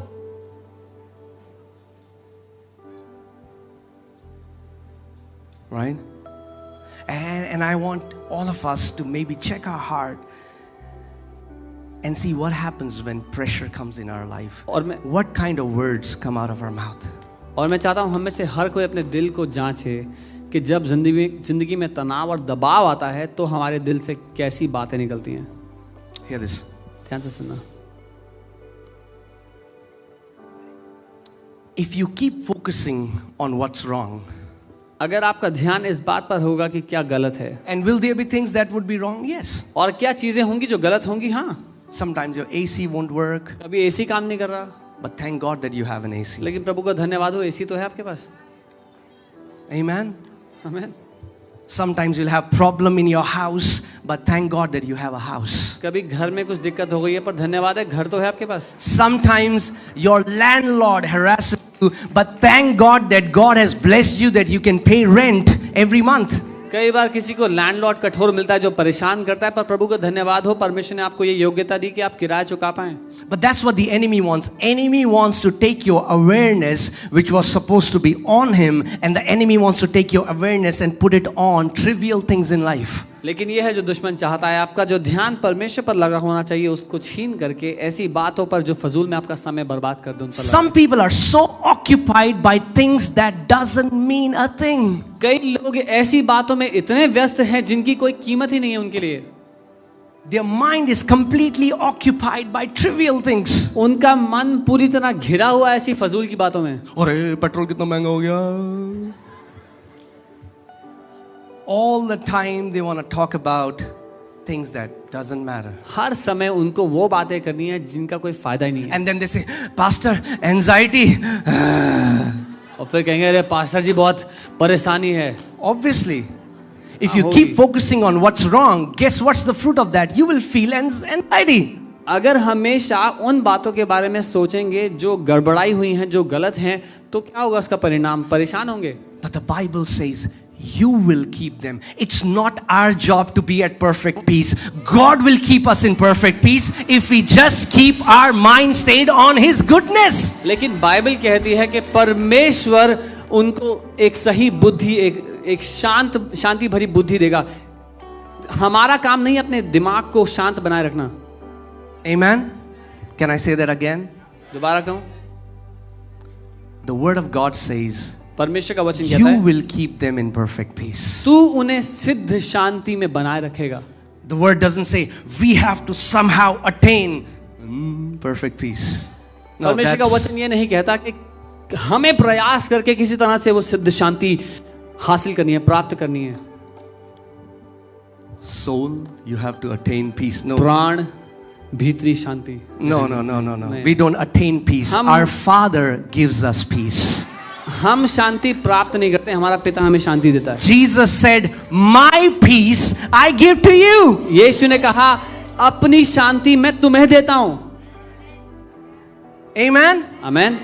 Right? And I want all of us to maybe check our heart and see what happens when pressure comes in our life. और मैं What kind of words come out of our mouth? और मैं चाहता हूँ हम में से हर कोई अपने दिल को जांचे कि जब जिंदगी में तनाव और दबाव आता है तो हमारे दिल से कैसी बातें निकलती हैं. Hear this. ध्यान से सुनना. If you keep focusing on what's wrong, अगर आपका ध्यान इस बात पर होगा कि क्या गलत है, and will there be things that would be wrong? Yes. और क्या चीजें होंगी जो गलत होंगी, हाँ. Sometimes your AC won't work, कभी एसी काम नहीं कर रहा, but thank God that you have an AC. लेकिन प्रभु का धन्यवाद हो एसी तो है आपके पास. Amen. आमीन. Sometimes you'll have problem in your house, but thank God that you have a house. कभी घर में कुछ दिक्कत हो गई है पर धन्यवाद है घर तो है आपके पास. Sometimes your landlord harasses you, but thank God that God has blessed you that you can pay rent every month. कई बार किसी को लैंडलॉर्ड कठोर मिलता है जो परेशान करता है, पर प्रभु का धन्यवाद हो परमेश्वर ने आपको ये योग्यता दी कि आप किराया चुका पाएं. But that's what the enemy wants. Enemy wants to take your awareness, which was supposed to be on him, and the enemy wants to take your awareness and put it on trivial things in life. लेकिन ये है जो दुश्मन चाहता है, आपका जो ध्यान परमेश्वर पर लगा होना चाहिए उसको छीन करके ऐसी बातों पर जो फजूल में आपका समय बर्बाद कर दे उन पर. Some people are so occupied by things that doesn't mean a thing. कई लोग ऐसी बातों में इतने व्यस्त हैं जिनकी कोई कीमत ही नहीं है उनके लिए. Their mind is completely occupied by trivial things. उनका मन पूरी तरह घिरा हुआ है ऐसी फजूल की बातों में. अरे पेट्रोल कितना महंगा हो गया. All the time they want to talk about things that doesn't matter. हर समय उनको वो बातें करनी है जिनका कोई फायदा ही नहीं है. And then they say, Pastor, anxiety. और फिर कहेंगे अरे पास्टर जी बहुत परेशानी है. Obviously, if you keep focusing on what's wrong, guess what's the fruit of that? You will feel anxiety. अगर हमेशा उन बातों के बारे में सोचेंगे जो गड़बड़ाई हुई हैं, जो गलत हैं, तो क्या होगा उसका परिणाम? परेशान होंगे. But the Bible says you will keep them. It's not our job to be at perfect peace. God will keep us in perfect peace if we just keep our mind stayed on His goodness. लेकिन बाइबल कहती है कि परमेश्वर उनको एक सही बुद्धि, एक शांति भरी बुद्धि देगा. हमारा काम नहीं अपने दिमाग को शांत बनाए रखना. Amen. Can I say that again? दोबारा कहूं. The word of God says परमेश्वर का वचन कहता you है will keep them in perfect peace. तू उन्हें सिद्ध शांति में बनाए रखेगा. The word doesn't say we have to somehow attain perfect peace. No, परमेश्वर का वचन ये नहीं कहता कि हमें प्रयास करके किसी तरह से वो सिद्ध शांति हासिल करनी है, प्राप्त करनी है. Soul, you have to attain peace. No. प्राण भीतरी शांति. No. We don't attain peace. Our Father gives us peace. हम शांति प्राप्त नहीं करते, हमारा पिता हमें शांति देता है. Jesus said, "My peace I give to you." यीशु ने कहा अपनी शांति मैं तुम्हें देता हूं. Amen. Amen.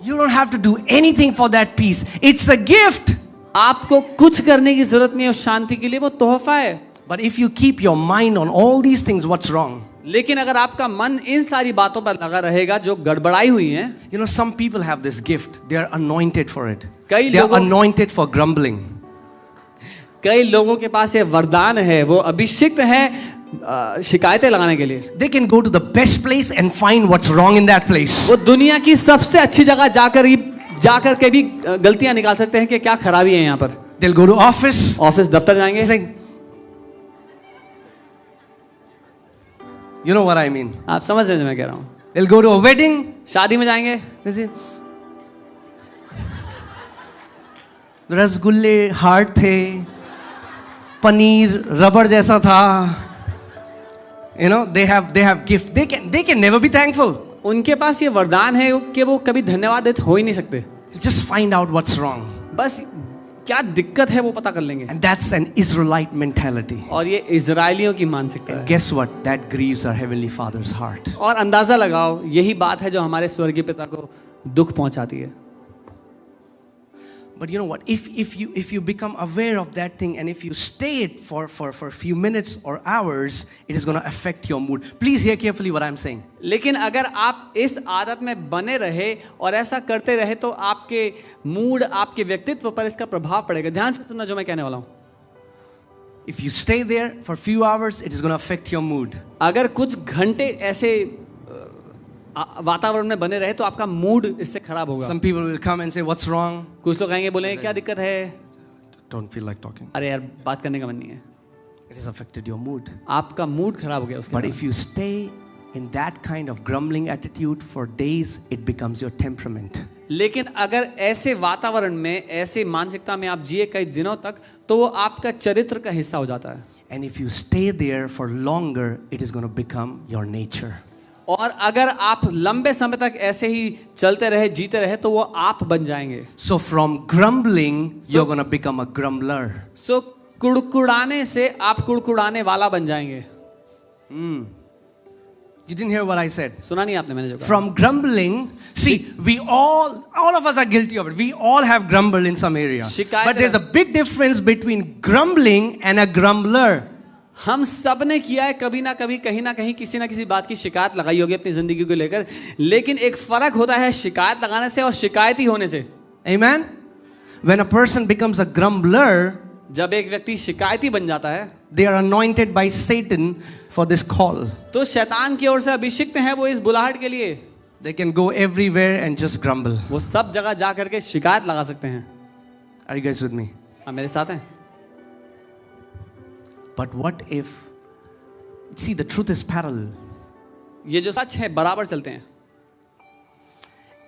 You don't have to do anything for that peace. It's a gift. आपको कुछ करने की जरूरत नहीं है उस शांति के लिए, वो तोहफा है. But if you keep your mind on all these things, what's wrong? लेकिन अगर आपका मन इन सारी बातों पर लगा रहेगा जो गड़बड़ाई हुई हैं. You know, some people have this gift. They are anointed for it. कई They are लोगों anointed for grumbling. कई लोगों के पास ये वरदान है, वो अभिषिक्त हैं शिकायतें लगाने के लिए. They can go to the best place and find what's wrong in that place. वो दुनिया की सबसे अच्छी जगह जाकर के भी गलतियां निकाल सकते हैं कि क्या खराबी है यहाँ पर. They'll go to office. Office दफ्तर जाएंगे. Think, you know what I mean? आप समझ रहे हैं मैं कह रहा हूँ. They'll go to a wedding. शादी में जाएंगे. They say, रसगुल्ले हार्ड थे, पनीर रबड़ जैसा था. You know, they have gift. They can never be thankful. उनके पास ये वरदान है कि वो कभी धन्यवाद देते हो ही नहीं सकते. Just find out what's wrong. बस क्या दिक्कत है वो पता कर लेंगे. And that's an Israelite mentality. और ये इजरायलियों की मानसिकता है. Guess what? That grieves our heavenly Father's heart. और अंदाजा लगाओ यही बात है जो हमारे स्वर्गीय पिता को दुख पहुंचाती है. But you know what? If you become aware of that thing and if you stay it for a few minutes or hours, it is going to affect your mood. Please hear carefully what I'm saying. लेकिन अगर आप इस आदत में बने रहे और ऐसा करते रहे तो आपके मूड, आपके व्यक्तित्व पर इसका प्रभाव पड़ेगा. ध्यान से सुनना जो मैं कहने वाला हूँ. If you stay there for a few hours, it is going to affect your mood. अगर कुछ घंटे ऐसे वातावरण में बने रहे तो आपका मूड इससे खराब होगा। Some people will come and say, "What's wrong?" कुछ लोग कहेंगे, बोलेंगे क्या दिक्कत है? Don't feel like talking. अरे यार बात करने का मन नहीं है। It has affected your mood. आपका मूड खराब हो गया उसके But बाद। if you stay in that kind of grumbling attitude for days, it becomes your temperament. लेकिन अगर ऐसे वातावरण में, ऐसे मानसिकता में आप जिए कई दिनों तक, तो वो आपका चरित्र का हिस्सा हो जाता है। And if you stay there for longer, it is going to become your nature. और अगर आप लंबे समय तक ऐसे ही चलते रहे, जीते रहे, तो वो आप बन जाएंगे। So from grumbling, you're going to become a grumbler. सो कुड़कुड़ाने से आप कुड़कुड़ाने वाला बन जाएंगे। You didn't hear what I said. सुना नहीं आपने मैंने जो कहा? From grumbling, see, we all of us are guilty of it. We all have grumbled in some area. शिकायत But there's a big difference between grumbling and a grumbler. हम सब ने किया है कभी ना कभी, कहीं ना कहीं किसी ना किसी बात की शिकायत लगाई होगी अपनी जिंदगी को लेकर, लेकिन एक फर्क होता है शिकायत लगाने से और शिकायती होने से। Amen? When a person becomes a grumbler, जब एक व्यक्ति शिकायती बन जाता है, they are anointed by Satan for this call. तो शैतान की ओर से अभिषिक्त हैं वो इस बुलाहट के लिए। They can go everywhere and just grumble. वो सब जगह जा करके शिकायत लगा सकते हैं। Are you guys with me? आप मेरे साथ हैं? But what if, see, the truth is parallel. ये जो सच है बराबर चलते हैं।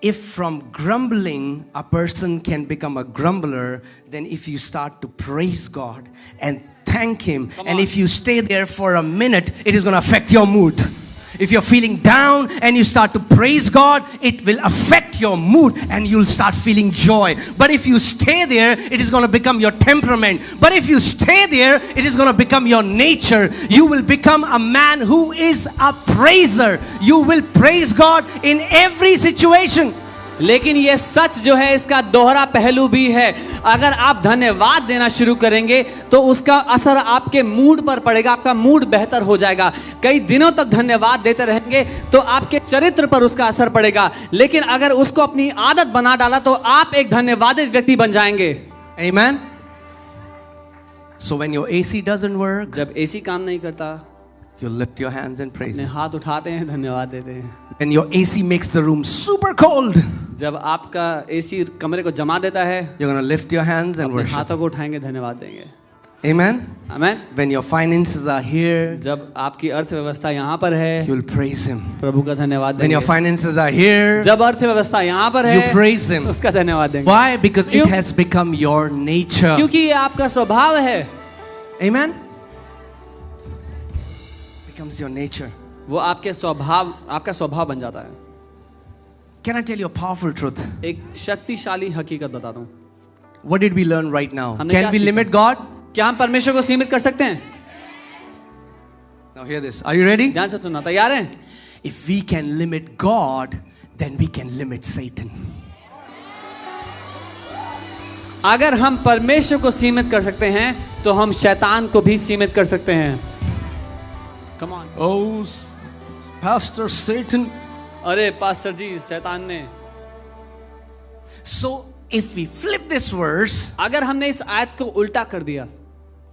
If from grumbling a person can become a grumbler, then if you start to praise God and thank Him, and if you stay there for a minute, it is going to affect your mood. If you're feeling down and you start to praise God, it will affect your mood and you'll start feeling joy. But if you stay there, it is going to become your temperament. But if you stay there, it is going to become your nature. You will become a man who is a praiser. You will praise God in every situation. लेकिन ये सच जो है इसका दोहरा पहलू भी है। अगर आप धन्यवाद देना शुरू करेंगे तो उसका असर आपके मूड पर पड़ेगा, आपका मूड बेहतर हो जाएगा। कई दिनों तक धन्यवाद देते रहेंगे तो आपके चरित्र पर उसका असर पड़ेगा, लेकिन अगर उसको अपनी आदत बना डाला तो आप एक धन्यवादित व्यक्ति बन जाएंगे। Amen. So when your AC doesn't work, जब एसी काम नहीं करता, you lift your hands and praise अपने Him. हाथ उठाते हैं, धन्यवाद देते हैं। When your AC makes the room super cold, जब आपका एसी कमरे को जमा देता है, you're going to lift your hands and अपने worship. हाथों को उठाएंगे, धन्यवाद देंगे। Amen. Amen. When your finances are here, जब आपकी अर्थव्यवस्था यहाँ पर है, you'll praise Him. प्रभु का धन्यवाद When your देंगे। finances are here, जब अर्थव्यवस्था यहाँ पर है, you praise Him. उसका धन्यवाद देंगे। Why? Because क्यों? it has become your nature. क्योंकि ये आपका स्वभाव है। Amen. Becomes your nature. वो आपका स्वभाव बन जाता है। Can I tell you a powerful truth? एक शक्तिशाली हकीकत बताता हूँ। What did we learn right now? हमने Can क्या we सीखा? limit God? क्या हम परमेश्वर को सीमित कर सकते हैं? Now hear this. Are you ready? ध्यान से सुनना, तैयार हैं? If we can limit God, then we can limit Satan. अगर हम परमेश्वर को सीमित कर सकते हैं तो हम शैतान को भी सीमित कर सकते हैं। Come on. Oh, Pastor Satan. अरे पास्टर जी, शैतान ने। So if we flip this verse, अगर हमने इस आयत को उल्टा कर दिया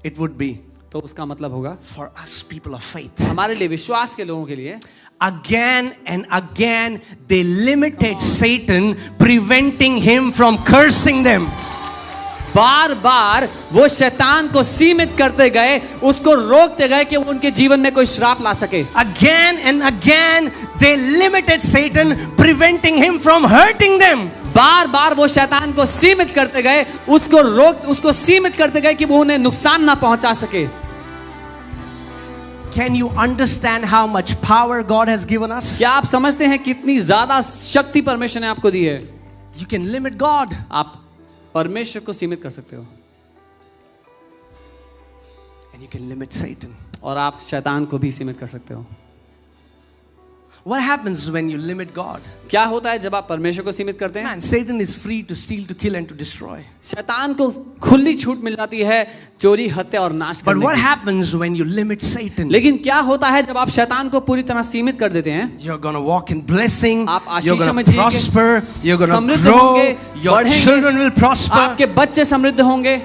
it would be तो उसका मतलब होगा for us people of faith. हमारे लिए, विश्वास के लोगों के लिए, Again and again they limited Satan, preventing him from cursing them. बार बार वो शैतान को सीमित करते गए, उसको रोकते गए कि वो उनके जीवन में कोई श्राप ला सके। Again and again they limited Satan, preventing him from hurting them. बार बार वो शैतान को सीमित करते गए, उसको सीमित करते गए कि वो उन्हें नुकसान ना पहुंचा सके। Can you understand how much power God has given us? क्या आप समझते हैं कितनी ज्यादा शक्ति परमेश्वर ने आपको दी है? You can limit God. आप परमेश्वर को सीमित कर सकते हो And you can limit Satan. और आप शैतान को भी सीमित कर सकते हो। What happens when you limit God? क्या होता है जब आप परमेश्वर को सीमित करते हैं? Man, Satan is free to steal, to kill and to destroy. शैतान को खुली छूट मिल जाती है चोरी, हत्या और नाश But करने what की। happens when you limit Satan? लेकिन क्या होता है जब आप शैतान को पूरी तरह सीमित कर देते हैं? You're going to walk in blessing. आप You're आशीषों में going to जिएंगे, prosper. You're going to समृद्ध grow. होंगे, Your बढ़ेंगे, children will prosper. आपके बच्चे समृद्ध होंगे।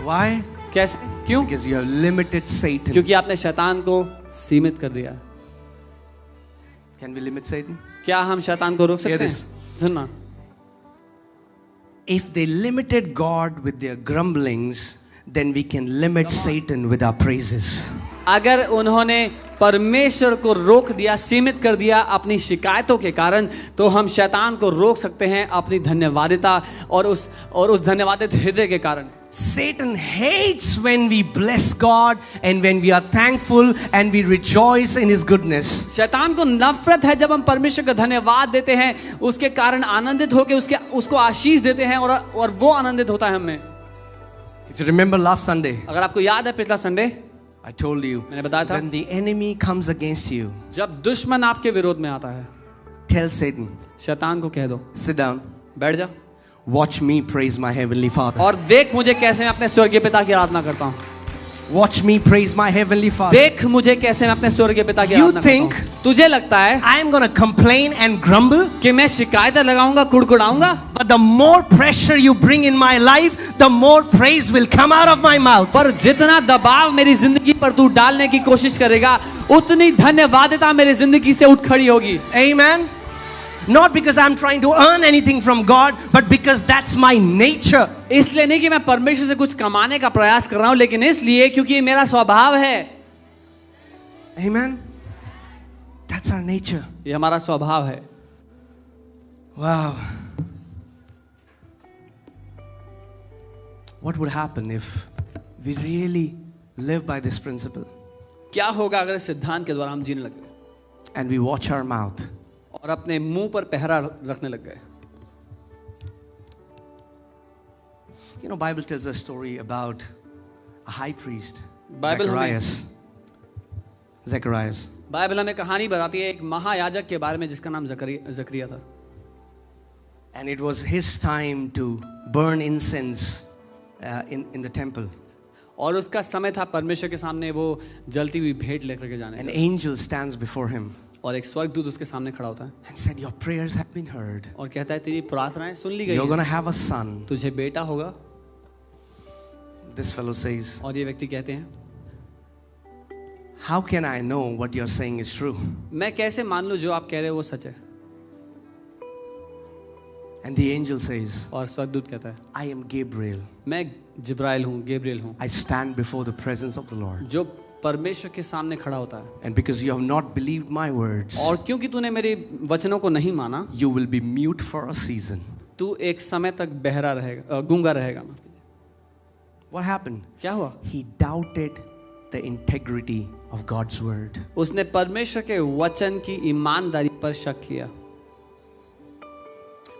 Why? कैसे? क्यों? Because you have limited Satan. क्योंकि आपने शैतान को सीमित कर दिया। Can we limit Satan? क्या हम शैतान को रोक Hear सकते this. हैं? सुनना, If they limited God with their grumblings, then we can limit Satan with our praises. अगर उन्होंने परमेश्वर को रोक दिया, सीमित कर दिया अपनी शिकायतों के कारण, तो हम शैतान को रोक सकते हैं अपनी धन्यवादिता और उस धन्यवादित हृदय के कारण। Satan hates when we bless God and when we are thankful and we rejoice in His goodness. शैतान को नफरत है जब हम परमेश्वर का धन्यवाद देते हैं, उसके कारण आनंदित होकर उसको आशीष देते हैं और वो आनंदित होता है हमें। If you remember last Sunday, अगर आपको याद है पिछला संडे I told you, मैंने बताया था, when the enemy comes against you, जब दुश्मन आपके विरोध में आता है, tell Satan, शैतान को कह दो, sit down, बैठ जा watch me praise my heavenly Father. और देख मुझे कैसे मैं अपने स्वर्गीय पिता की आराधना करता हूँ। Watch me praise my heavenly Father. देख मुझे कैसे मैं अपने स्वर्गीय पिता की You आराधना think करता हूँ। तुझे लगता है I am going to complain and grumble? कि मैं शिकायतें लगाऊंगा, कुड़कुड़ाऊंगा? But the more pressure you bring in my life, the more praise will come out of my mouth. पर जितना दबाव मेरी जिंदगी पर तू डालने की कोशिश करेगा, उतनी धन्यवादिता मेरी जिंदगी से उठ खड़ी होगी। Amen. Not because I'm trying to earn anything from God, but because that's my nature. इसलिए नहीं कि मैं परमेश्वर से कुछ कमाने का प्रयास कर रहा हूं, लेकिन इसलिए क्योंकि ये मेरा स्वभाव है। Amen. That's our nature. ये हमारा स्वभाव है। Wow. What would happen if we really live by this principle क्या होगा अगर इस सिद्धांत के द्वारा हम जीने लग गए and we watch our mouth? और अपने मुंह पर पहरा रखने लग गए? You know, Bible tells a story about a high priest, Bible Zacharias. Bible हमें कहानी बताती है एक महायाजक के बारे में जिसका नाम जकरिया था। And it was his time to burn incense in the temple. और उसका समय था परमेश्वर के सामने वो जलती हुई भेंट लेकर के जाने An का। angel stands before him और एक स्वर्गदूत उसके सामने खड़ा होता है and said, "Your prayers have been heard. और कहता है तेरी प्रार्थनाएं सुन ली गई You're going हैं, to have a son." तुझे बेटा होगा। This fellow says, और ये व्यक्ति कहते हैं, "How can I know what you're saying is true?" मैं कैसे मान लूं जो आप कह रहे हो वो सच है? And the angel says, और स्वर्गदूत कहता है, "I am Gabriel. मैं जिब्राइल हूँ, गैब्रिएल हूँ, I stand before the presence of the Lord. जो परमेश्वर के सामने खड़ा होता है। And because you have not believed my words, और क्योंकि तूने मेरे वचनों को नहीं माना, you will be mute for a season." तू एक समय तक बहरा रहेगा, गूंगा रहेगा। What happened? क्या हुआ? He doubted the integrity of God's word. उसने परमेश्वर के वचन की ईमानदारी पर शक किया।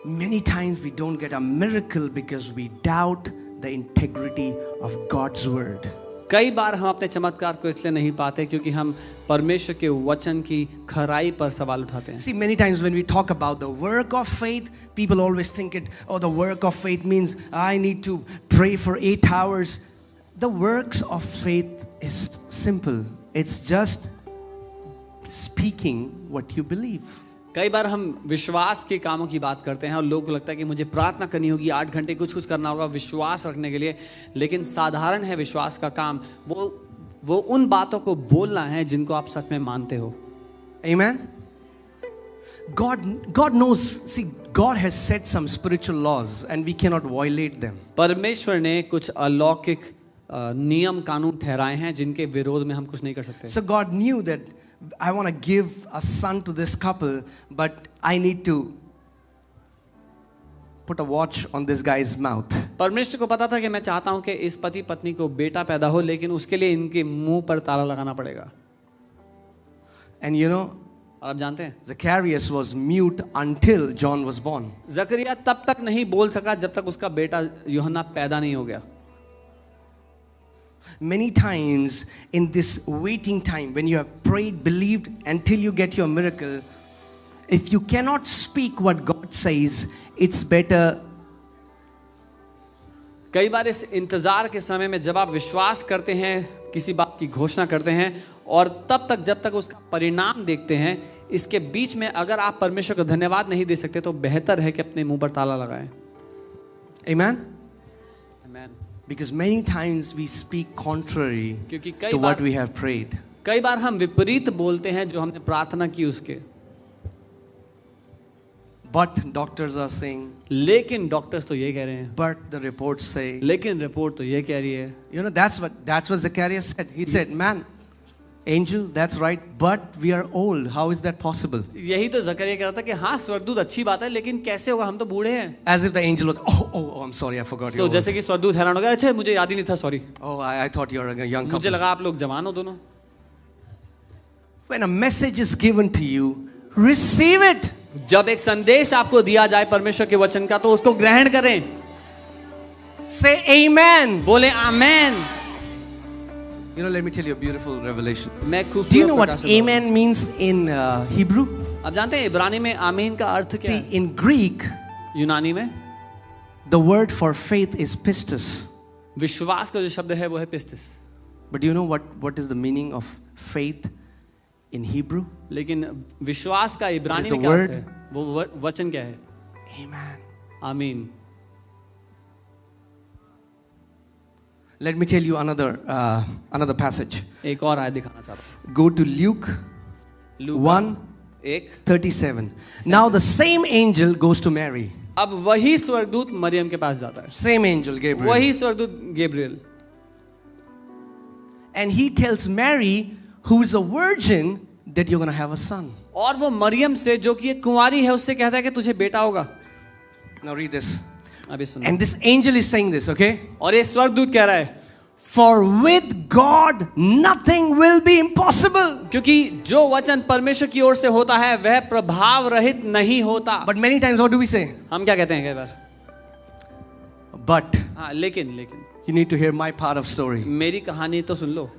Many times we don't get a miracle because we doubt the integrity of God's word. कई बार हम अपने चमत्कार को इसलिए नहीं पाते क्योंकि हम परमेश्वर के वचन की खराई पर सवाल उठाते हैं। See, many times when we talk about the work of faith, people always think the work of faith means I need to pray for 8 hours. The works of faith is simple. It's just speaking what you believe. कई बार हम विश्वास के कामों की बात करते हैं और लोगों को लगता है कि मुझे प्रार्थना करनी होगी, 8 घंटे कुछ करना होगा विश्वास रखने के लिए, लेकिन साधारण है विश्वास का काम। वो उन बातों को बोलना है जिनको आप सच में मानते हो। Amen. God knows. See, God has set some spiritual laws and we cannot violate them. परमेश्वर ने कुछ अलौकिक नियम कानून ठहराए हैं जिनके विरोध में हम कुछ नहीं कर सकते। So God knew that I want to give a son to this couple, but I need to put a watch on this guy's mouth. परमेश्वर को पता था कि मैं चाहता हूं कि इस पति पत्नी को बेटा पैदा हो, लेकिन उसके लिए इनके मुंह पर ताला लगाना पड़ेगा। And you know, आप जानते हैं Zacharias was mute until John was born. जकरिया तब तक नहीं बोल सका जब तक उसका बेटा यूहन्ना पैदा नहीं हो गया। Many times in this waiting time, when you have prayed, believed until you get your miracle, if you cannot speak what God says, it's better. कई बार इस इंतजार के समय में जब आप विश्वास करते हैं, किसी बात की घोषणा करते हैं और तब तक जब तक उसका परिणाम देखते हैं, इसके बीच में अगर आप परमेश्वर को धन्यवाद नहीं दे सकते तो बेहतर है कि अपने मुंह पर ताला लगाएं। Amen. Amen. Because many times we speak contrary क्योंकि to what we have prayed. कई बार हम विपरीत बोलते हैं जो हमने प्रार्थना की उसके। But doctors are saying, लेकिन डॉक्टर्स तो ये कह रहे हैं, but the reports say, लेकिन रिपोर्ट तो ये कह रही है. you know, that's what Zacharias said. He said, man, angel, that's right, but we are old. How is that possible? यही तो जकरिया कह रहा था कि हाँ स्वर्गदूत अच्छी बात है, लेकिन कैसे होगा, हम तो बूढ़े हैं. As if the angel was, oh, I'm sorry, I forgot. So जैसे कि स्वर्गदूत हैरान हो गया, अच्छा मुझे याद ही नहीं था, sorry. Oh, I thought you were a young मुझे couple. लगा आप लोग जवान हो दोनों. When a message is given to you, receive it. जब एक संदेश आपको दिया जाए परमेश्वर के वचन का, तो उसको ग्रहण करें. Say amen. बोले आमेन. You know, let me tell you a beautiful revelation. मैं खूबसूरत Do you know what प्रकाश बताऊं. amen means in Hebrew? आप जानते हैं इब्रानी में आमीन का अर्थ क्या See, है? in Greek, यूनानी में the word for faith is pistis. विश्वास का जो शब्द है वो है पिस्टिस. But do you know what is the meaning of faith in Hebrew? लेकिन विश्वास का इब्रानी What is में the क्या अर्थ word? है? वो वचन क्या है? Amen. आमीन. Let me tell you another passage. एक और आयत दिखाना चाहता Go to Luke हूँ. लूका 1:37. Now the same angel goes to Mary. अब वही स्वर्गदूत मरियम के पास जाता है. Same angel, Gabriel. वही स्वर्गदूत Gabriel. And he tells Mary, who is a virgin, that you're going to have a son. और वो मरियम से जो कि एक कुंवारी है उससे कहता है कि तुझे बेटा होगा. Now read this. अभी सुनो. And this angel is saying this, okay? और ये स्वर्गदूत कह रहा है, For with God nothing will be impossible. क्योंकि जो वचन परमेश्वर की ओर से होता है वह प्रभाव रहित नहीं होता. But many times what do we say? हम क्या कहते हैं कई बार? But हाँ, लेकिन you need to hear my part of story. मेरी कहानी तो सुन लो.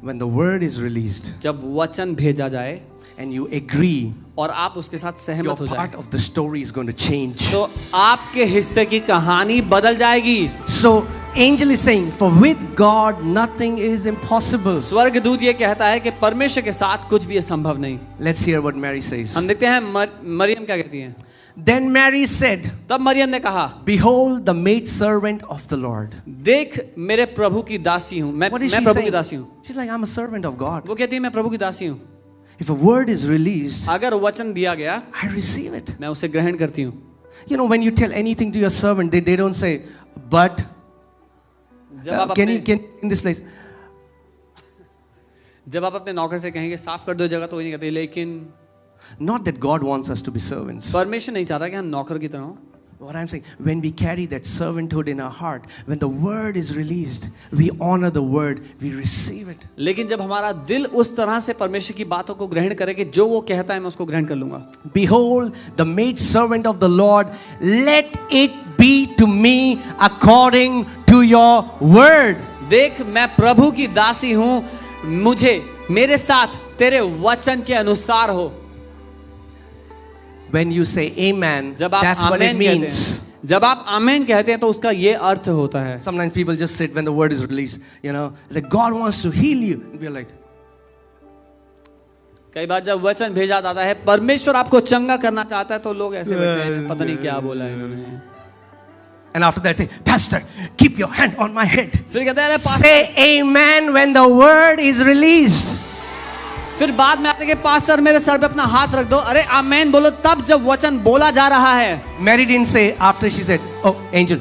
When the word is released जब वचन भेजा जाए and you agree, और आप उसके साथ your सहमत हो जाए, part of the story is going to change. तो आपके हिस्से की कहानी बदल जाएगी. So angel is saying, for with God nothing is impossible. स्वर्गदूत ये कहता है कि परमेश्वर के साथ कुछ भी असंभव नहीं. Let's hear what Mary says. हम देखते हैं मरियम क्या कहती हैं. Then Mary said, तब मरियम ने कहा, behold the maid servant of the Lord. देख मेरे प्रभु की दासी हूँ. मैं What is she प्रभु की saying? दासी हूँ. She's like, I'm a servant of God. वो कहती है मैं प्रभु की दासी हूँ. If a word is released, अगर वचन दिया गया I receive it. मैं उसे ग्रहण करती हूँ. You know, when you tell anything to your servant, they don't say, but जब आप can अपने you in this place? जब आप अपने नौकर से कहेंगे साफ कर दो जगह, तो वो नहीं कहते. लेकिन Not that God wants us to be servants. परमेश्वर नहीं चाहता कि हम नौकर की तरह हो. What I'm saying, when we carry that servanthood in our heart, when the word is released, we honor the word, we receive it. लेकिन जब हमारा दिल उस तरह से परमेश्वर की बातों को ग्रहण करे कि जो वो कहता है मैं उसको ग्रहण कर लूंगा. Behold, the maid servant of the Lord, let it be to me according to your word. देख मैं प्रभु की दासी हूँ, मुझे मेरे साथ तेरे वचन के अनुसार हो. When you say amen, जब आप that's what it आमेन कहते means. हैं, जब आप आमेन कहते हैं तो उसका ये अर्थ होता है. Sometimes people just sit when the word is released, you know, it's like God wants to heal you. And we're like, कई बार जब वचन भेजा जाता है परमेश्वर आपको चंगा करना चाहता है, तो लोग ऐसे बैठते हैं, पता नहीं क्या बोला है इन्होंने. and after that say, Pastor, keep your hand on my head. फिर कहते हैं अरे pastor, Say amen when the word is released. फिर बाद में आते हैं कि पास्टर मेरे सर पे अपना हाथ रख दो. अरे आमेन बोलो तब जब वचन बोला जा रहा है. Mary didn't say after she said, oh, angel.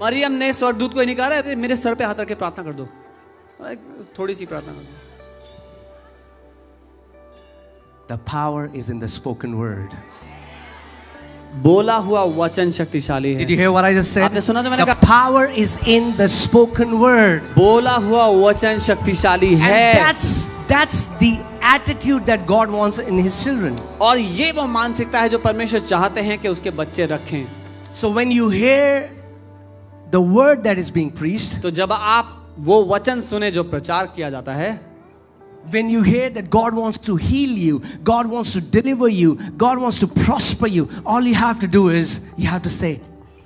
Maryam ने स्वर्गदूत को ही नहीं कहा अरे मेरे सर पे हाथ रख के प्रार्थना कर दो. थोड़ी सी प्रार्थना कर दो. The power is in the spoken word. बोला हुआ वचन शक्तिशाली है. Did you hear what I just said? आपने सुना जो मैंने The कहा? power is in the spoken word. बोला हुआ वचन शक्तिशाली है. And that's the attitude that God wants in his children. और ये वो मानसिकता है जो परमेश्वर चाहते हैं कि उसके बच्चे रखें. So when you hear the word that is being preached, तो जब आप वो वचन सुने जो प्रचार किया जाता है, when you hear that God wants to heal you, God wants to deliver you, God wants to prosper you, all you have to do is you have to say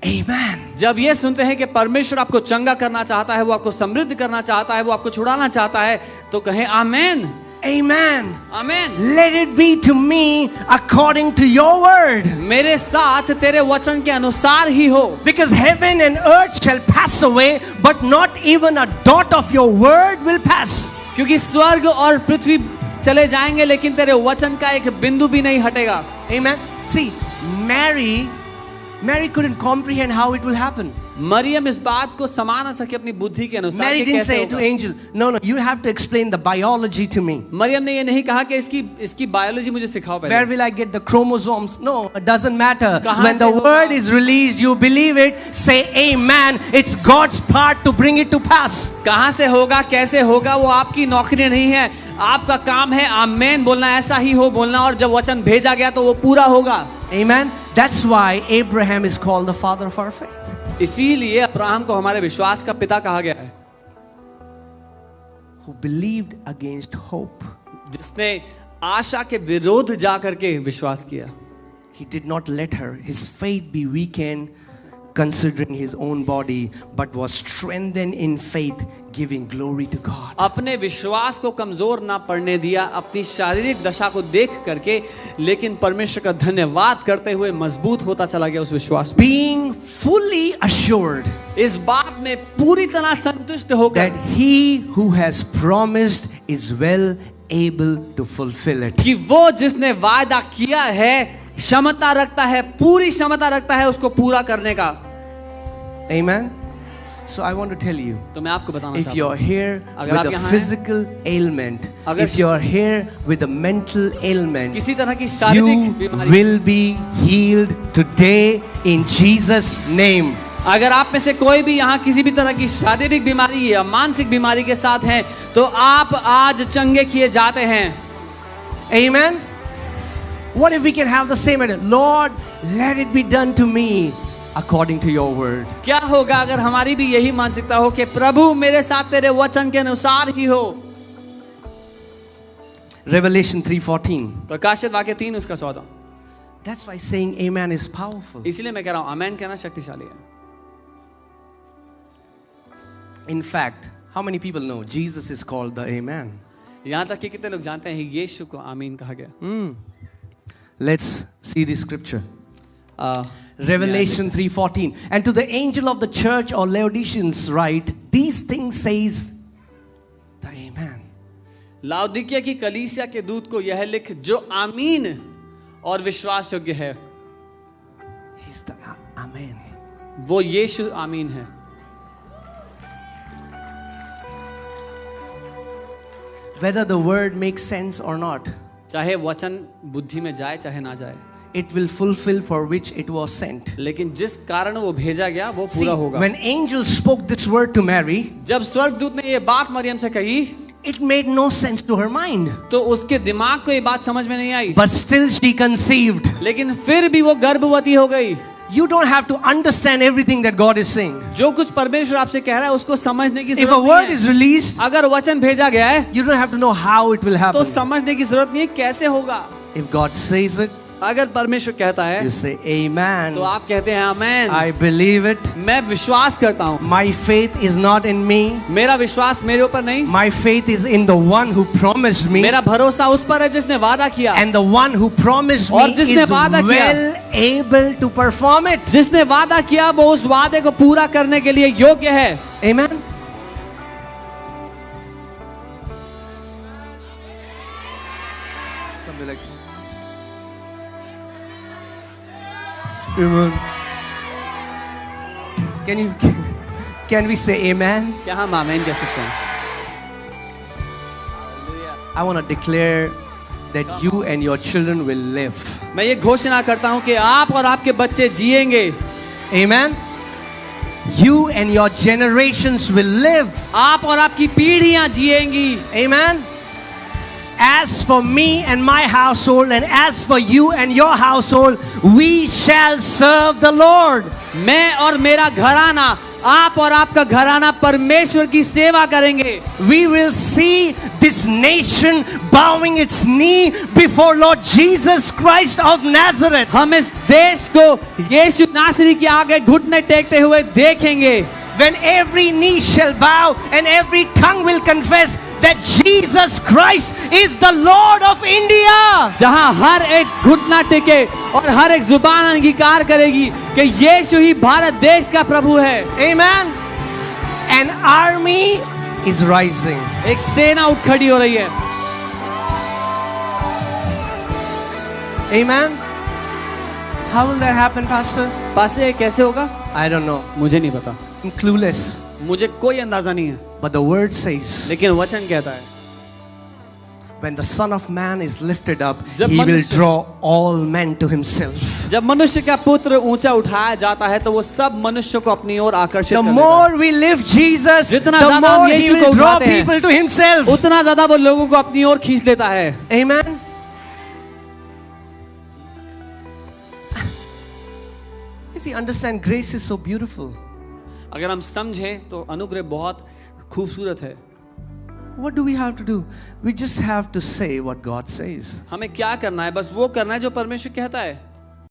amen. जब ये सुनते हैं कि परमेश्वर आपको चंगा करना चाहता है, वो आपको समृद्ध करना चाहता है, वो आपको छुड़ाना चाहता है, तो कहें आमेन. Amen. Amen. Let it be to me according to your word. मेरे साथ तेरे वचन के अनुसार ही हो. Because heaven and earth shall pass away, but not even a dot of your word will pass. क्योंकि स्वर्ग और पृथ्वी चले जाएंगे लेकिन तेरे वचन का एक बिंदु भी नहीं हटेगा। Amen. See, Mary couldn't comprehend how it will happen. Maryam इस बात को समा ना सके अपनी बुद्धि के अनुसार Mary कि didn't कैसे say to होगा। angel, no, you have to explain the biology to me. Maryam ने ये नहीं कहा कि इसकी बायोलॉजी मुझे सिखाओ पहले। Where will I get the chromosomes? No, it doesn't matter. कहाँ When से the होगा? word is released, you believe it, say amen. It's God's part to bring it to pass. कहाँ से होगा, कैसे होगा, वो आपकी नौकरी नहीं है। आपका काम है आमेन बोलना, ऐसा ही हो बोलना, और जब वचन भेजा गया तो वो पूरा होगा। Amen. That's why Abraham is called the father of our faith. इसीलिए अब्राहम को हमारे विश्वास का पिता कहा गया है, Who believed against hope. जिसने आशा के विरोध जा करके विश्वास किया। He did not let his faith be weakened considering his own body, but was strengthened in faith, giving glory to God. अपने विश्वास को कमजोर ना पड़ने दिया अपनी शारीरिक दशा को देख करके, लेकिन परमेश्वर का धन्यवाद करते हुए मजबूत होता चला गया उस विश्वास में। Being fully assured इस बात में पूरी तरह संतुष्ट होकर that he who has promised is well able to fulfill it. कि वो जिसने वायदा किया है क्षमता रखता है, पूरी क्षमता रखता है उसको पूरा करने का। Amen. So I want to tell you, तो मैं आपको बताना if चाहता you're हूँ, here अगर with आप a यहाँ हैं, physical ailment, अगर if you're here with a mental ailment, किसी तरह की शारीरिक you बीमारी, will be healed today in Jesus' name. अगर आप में से कोई भी यहाँ किसी भी तरह की शारीरिक बीमारी या मानसिक बीमारी के साथ हैं तो आप आज चंगे किए जाते हैं। Amen. What if we can have the same idea? Lord, let it be done to me according to your word. क्या होगा अगर हमारी भी यही मानसिकता हो कि प्रभु मेरे साथ तेरे वचन के अनुसार ही हो। Revelation 3:14. प्रकाशित वाक्य 3 उसका 14। That's why saying amen is powerful. इसीलिए मैं कह रहा हूँ आमेन कहना शक्तिशाली है। In fact, how many people know Jesus is called the amen? यहाँ तक कि कितने लोग जानते हैं यीशु को आमीन कहा गया। Let's see the scripture. Uh, Revelation 3:14. And to the angel of the church or Laodiceans write, these things says the amen. लाउदिकिया की कलीसिया के दूत को यह लिख जो आमीन और विश्वास योग्य है। He's the amen. वो यीशु आमीन है। Whether the word makes sense or not, चाहे वचन बुद्धि में जाए चाहे ना जाए, it will fulfill for which it was sent. लेकिन जिस कारण वो भेजा गया वो See, पूरा होगा। when angels spoke this word to Mary, जब स्वर्गदूत ने ये बात मरियम से कही it made no sense to her mind. तो उसके दिमाग को ये बात समझ में नहीं आई, But still she conceived. लेकिन फिर भी वो गर्भवती हो गई। You don't have to understand everything that God is saying. जो कुछ परमेश्वर आपसे कह रहा है उसको समझने की If a जरूरत word नहीं is है। released, अगर वचन भेजा गया है you don't have to know how it will तो happen. समझने की जरूरत नहीं है कैसे होगा। If God says it, अगर परमेश्वर कहता है you say amen. तो आप कहते हैं आमेन। I believe it. मैं विश्वास करता हूँ। My faith is not in me. मेरा विश्वास मेरे ऊपर नहीं, My faith is in the one who promised me. मेरा भरोसा उस पर है जिसने वादा किया, And the one who promised me और जिसने is वादा किया, well able to perform it. जिसने वादा किया वो उस वादे को पूरा करने के लिए योग्य है। Amen. Something like Amen. Can we say amen? क्या हम आमेन कह सकते हैं? I want to declare that you and your children will live. मैं ये घोषणा करता हूँ कि आप और आपके बच्चे जिएंगे। Amen. You and your generations will live. आप और आपकी पीढ़ियां जिएंगी। Amen. As for me and my household, and as for you and your household, we shall serve the Lord. मैं और मेरा घराना, आप और आपका घराना परमेश्वर की सेवा करेंगे। We will see this nation bowing its knee before Lord Jesus Christ of Nazareth. हम इस देश को यीशु नासरी के आगे घुटने टेकते हुए देखेंगे। When every knee shall bow and every tongue will confess that Jesus Christ is the Lord of India. जहां हर एक घुटना टेके और हर एक जुबान अंगीकार करेगी कि यीशु ही भारत देश का प्रभु है। Amen. An army is rising. एक सेना उठ खड़ी हो रही है। Amen. How will that happen, Pastor? पास ये कैसे होगा? I don't know. मुझे नहीं पता, I'm clueless. मुझे कोई अंदाजा नहीं है, But the word says, लेकिन वचन कहता है when the Son of Man is lifted up, जब he will मनुष्य- draw all men to himself. जब मनुष्य का पुत्र ऊंचा उठाया जाता है तो वो सब मनुष्यों को अपनी ओर आकर्षित The कर लेता more we lift Jesus, the जितना ज्यादा हम more he यीशु को will draw उठाते हैं, people to himself. है, उतना ज्यादा वो लोगों को अपनी ओर खींच लेता है। Amen. If we understand, grace is so beautiful. अगर हम समझें तो अनुग्रह बहुत खूबसूरत है। What do we have to do? We just have to say what God says. हमें क्या करना है? बस वो करना है जो परमेश्वर कहता है।